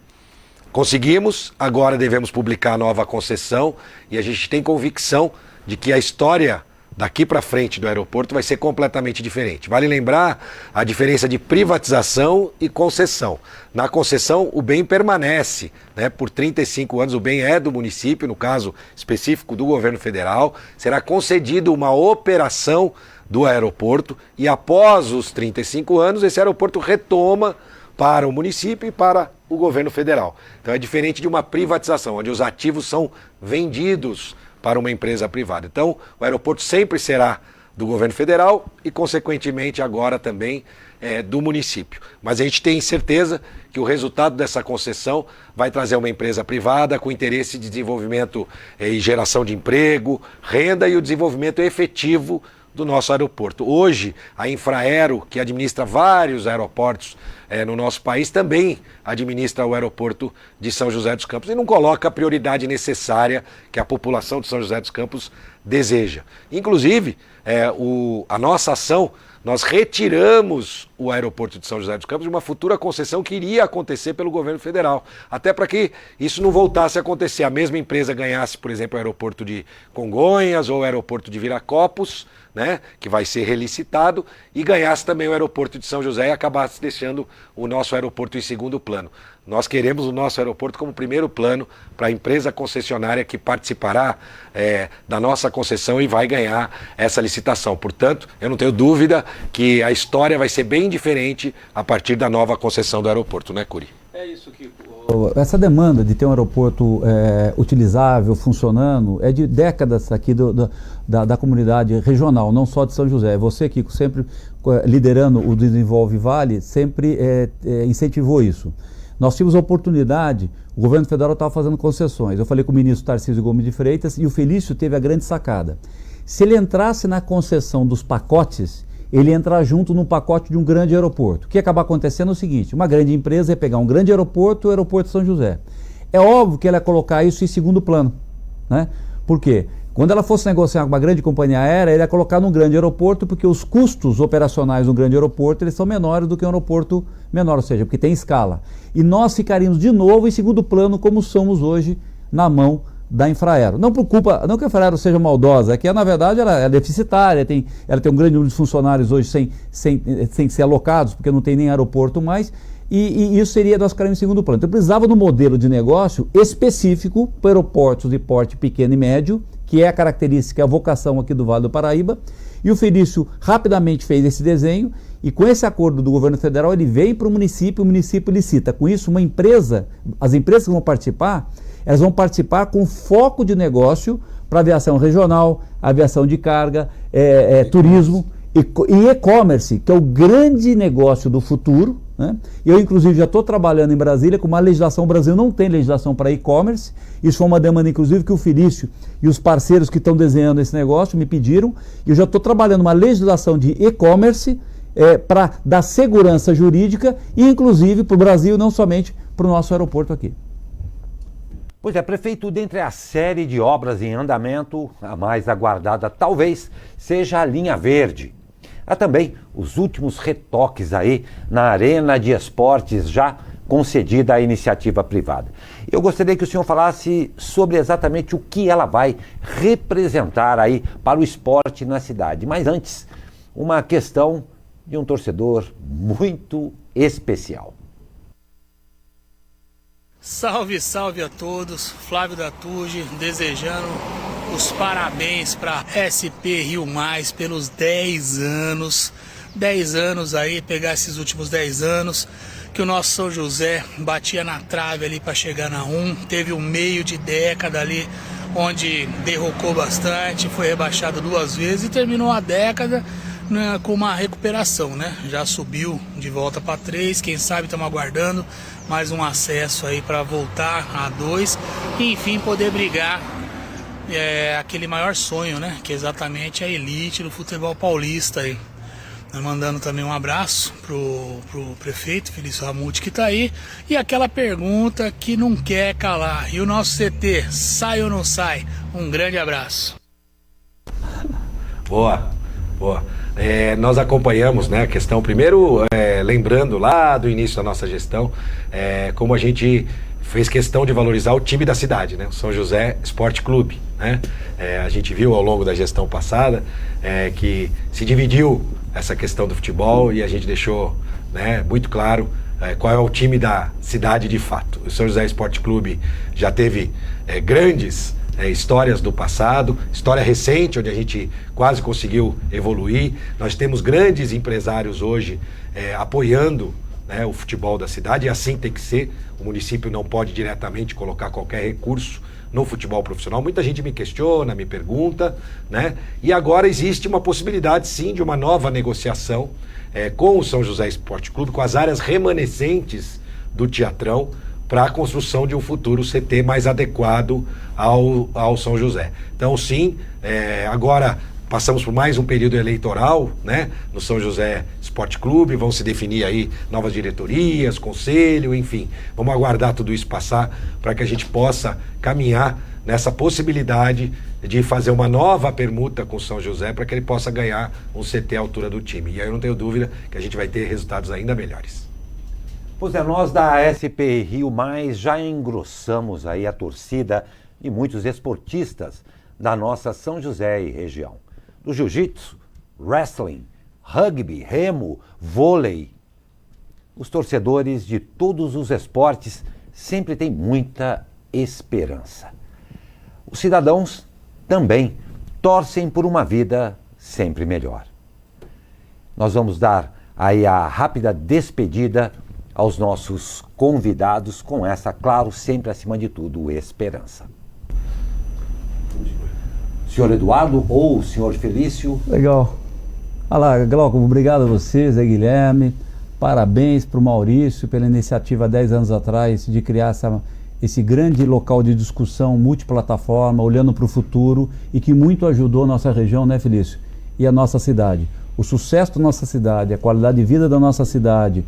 Conseguimos, agora devemos publicar a nova concessão e a gente tem convicção de que a história daqui para frente do aeroporto vai ser completamente diferente. Vale lembrar a diferença de privatização e concessão. Na concessão, o bem permanece, né? Por 35 anos, o bem é do município, no caso específico do governo federal. Será concedido uma operação do aeroporto e após os 35 anos, esse aeroporto retoma para o município e para o governo federal. Então é diferente de uma privatização, onde os ativos são vendidos para uma empresa privada. Então, o aeroporto sempre será do governo federal e, consequentemente, agora também do município. Mas a gente tem certeza que o resultado dessa concessão vai trazer uma empresa privada com interesse de desenvolvimento e geração de emprego, renda e o desenvolvimento efetivo do nosso aeroporto. Hoje, a Infraero, que administra vários aeroportos no nosso país, também administra o aeroporto de São José dos Campos e não coloca a prioridade necessária que a população de São José dos Campos deseja. Inclusive, a nossa ação, nós retiramos o aeroporto de São José dos Campos de uma futura concessão que iria acontecer pelo governo federal, até para que isso não voltasse a acontecer. A mesma empresa ganhasse, por exemplo, o aeroporto de Congonhas ou o aeroporto de Viracopos, né, que vai ser relicitado, e ganhasse também o aeroporto de São José e acabasse deixando o nosso aeroporto em segundo plano. Nós queremos o nosso aeroporto como primeiro plano para a empresa concessionária que participará da nossa concessão e vai ganhar essa licitação. Portanto, eu não tenho dúvida que a história vai ser bem diferente a partir da nova concessão do aeroporto, né, Curi? É isso, Kiko. Essa demanda de ter um aeroporto utilizável, funcionando, é de décadas aqui da comunidade regional, não só de São José. Você, Kiko, sempre liderando o Desenvolve Vale, sempre incentivou isso. Nós tivemos a oportunidade, o governo federal estava fazendo concessões. Eu falei com o ministro Tarcísio Gomes de Freitas e o Felício teve a grande sacada. Se ele entrasse na concessão dos pacotes, ele ia entrar junto num pacote de um grande aeroporto. O que ia acabar acontecendo é o seguinte, uma grande empresa ia pegar um grande aeroporto e o aeroporto de São José. É óbvio que ela ia colocar isso em segundo plano, né? Por quê? Quando ela fosse negociar com uma grande companhia aérea, ele ia colocar num grande aeroporto, porque os custos operacionais do grande aeroporto eles são menores do que um aeroporto menor, ou seja, porque tem escala. E nós ficaríamos de novo em segundo plano, como somos hoje na mão da Infraero. Não por culpa, não que a Infraero seja maldosa, é que na verdade ela é deficitária, ela tem um grande número de funcionários hoje sem ser alocados, porque não tem nem aeroporto mais, e isso seria nós ficarmos em segundo plano. Então precisava de um modelo de negócio específico para aeroportos de porte pequeno e médio, que é a característica, a vocação aqui do Vale do Paraíba, e o Felício rapidamente fez esse desenho, e com esse acordo do governo federal ele vem para o município licita. Com isso, uma empresa, as empresas que vão participar, elas vão participar com foco de negócio para aviação regional, aviação de carga, turismo e e-commerce, que é o grande negócio do futuro, né? Eu, inclusive, já estou trabalhando em Brasília com uma legislação. O Brasil não tem legislação para e-commerce. Isso foi uma demanda, inclusive, que o Felício e os parceiros que estão desenhando esse negócio me pediram. E eu já estou trabalhando uma legislação de e-commerce para dar segurança jurídica e, inclusive, para o Brasil, não somente para o nosso aeroporto aqui. Pois é, prefeito, dentre a série de obras em andamento, a mais aguardada talvez seja a linha verde. Há também os últimos retoques aí na Arena de Esportes, já concedida à iniciativa privada. Eu gostaria que o senhor falasse sobre exatamente o que ela vai representar aí para o esporte na cidade. Mas antes, uma questão de um torcedor muito especial. Salve, salve a todos, Flávio da Tuge, desejando os parabéns para SP Rio Mais pelos 10 anos. 10 anos aí, pegar esses últimos 10 anos, que o nosso São José batia na trave ali para chegar na 1, teve um meio de década ali, onde derrocou bastante, foi rebaixado 2 vezes e terminou a década com uma recuperação, né? Já subiu de volta para 3, quem sabe estamos aguardando mais um acesso aí para voltar a 2 e enfim poder brigar aquele maior sonho, né? Que é exatamente a elite do futebol paulista aí. Mandando também um abraço pro prefeito Felício Ramute que tá aí, e aquela pergunta que não quer calar: e o nosso CT sai ou não sai? Um grande abraço. Boa. Nós acompanhamos, né, a questão, primeiro lembrando lá do início da nossa gestão, como a gente fez questão de valorizar o time da cidade, né? O São José Esporte Clube, né? A gente viu ao longo da gestão passada que se dividiu essa questão do futebol e a gente deixou, né, muito claro qual é o time da cidade de fato. O São José Esporte Clube já teve grandes histórias do passado, história recente, onde a gente quase conseguiu evoluir. Nós temos grandes empresários hoje apoiando, né, o futebol da cidade, e assim tem que ser. O município não pode diretamente colocar qualquer recurso no futebol profissional. Muita gente me questiona, me pergunta, né? E agora existe uma possibilidade, sim, de uma nova negociação com o São José Esporte Clube, com as áreas remanescentes do Teatrão, para a construção de um futuro CT mais adequado ao São José. Então, sim, agora passamos por mais um período eleitoral, né, no São José Esporte Clube, vão se definir aí novas diretorias, conselho, enfim. Vamos aguardar tudo isso passar para que a gente possa caminhar nessa possibilidade de fazer uma nova permuta com o São José para que ele possa ganhar um CT à altura do time. E aí eu não tenho dúvida que a gente vai ter resultados ainda melhores. Pois é, nós da SP Rio Mais já engrossamos aí a torcida e muitos esportistas da nossa São José e região. Do jiu-jitsu, wrestling, rugby, remo, vôlei. Os torcedores de todos os esportes sempre têm muita esperança. Os cidadãos também torcem por uma vida sempre melhor. Nós vamos dar aí a rápida despedida aos nossos convidados com essa, claro, sempre acima de tudo, esperança. Senhor Eduardo ou senhor Felício? Legal. Olá, Glauco, obrigado a você, Zé Guilherme. Parabéns para o Maurício pela iniciativa há 10 anos atrás de criar esse grande local de discussão multiplataforma, olhando para o futuro e que muito ajudou a nossa região, né, Felício? E a nossa cidade. O sucesso da nossa cidade, a qualidade de vida da nossa cidade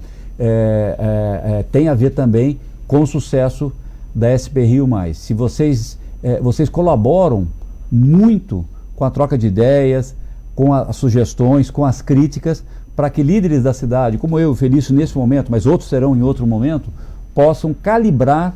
tem a ver também com o sucesso da SP Rio Mais. Se vocês colaboram muito com a troca de ideias, com as sugestões, com as críticas, para que líderes da cidade, como eu, Felício, nesse momento, mas outros serão em outro momento, possam calibrar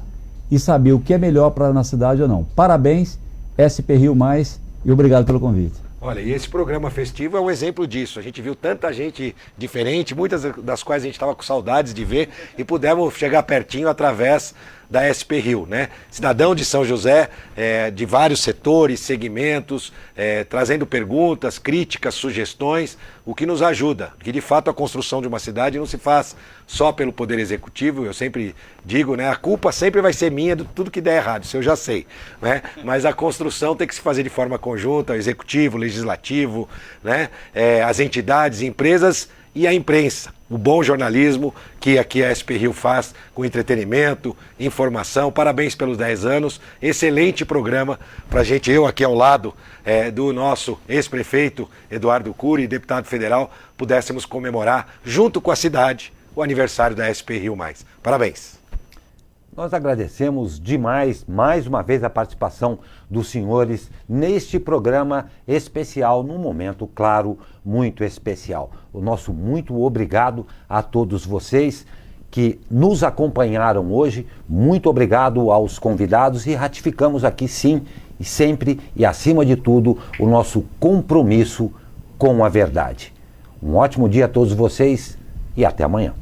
e saber o que é melhor para a nossa cidade ou não. Parabéns, SP Rio Mais, e obrigado pelo convite. Olha, e esse programa festivo é um exemplo disso. A gente viu tanta gente diferente, muitas das quais a gente estava com saudades de ver, e pudemos chegar pertinho através da SP Rio, né? Cidadão de São José, de vários setores, segmentos, trazendo perguntas, críticas, sugestões, o que nos ajuda, que de fato a construção de uma cidade não se faz só pelo Poder Executivo. Eu sempre digo, né, a culpa sempre vai ser minha de tudo que der errado, isso eu já sei, né? Mas a construção tem que se fazer de forma conjunta, o Executivo, o Legislativo, né, as entidades, empresas e a imprensa. O bom jornalismo que aqui a SP Rio faz com entretenimento, informação. Parabéns pelos 10 anos. Excelente programa pra gente. Eu aqui ao lado do nosso ex-prefeito Eduardo Cury, deputado federal, pudéssemos comemorar junto com a cidade o aniversário da SP Rio Mais. Parabéns. Nós agradecemos demais, mais uma vez, a participação dos senhores neste programa especial, num momento, claro, muito especial. O nosso muito obrigado a todos vocês que nos acompanharam hoje. Muito obrigado aos convidados e ratificamos aqui, sim, e sempre e acima de tudo, o nosso compromisso com a verdade. Um ótimo dia a todos vocês e até amanhã.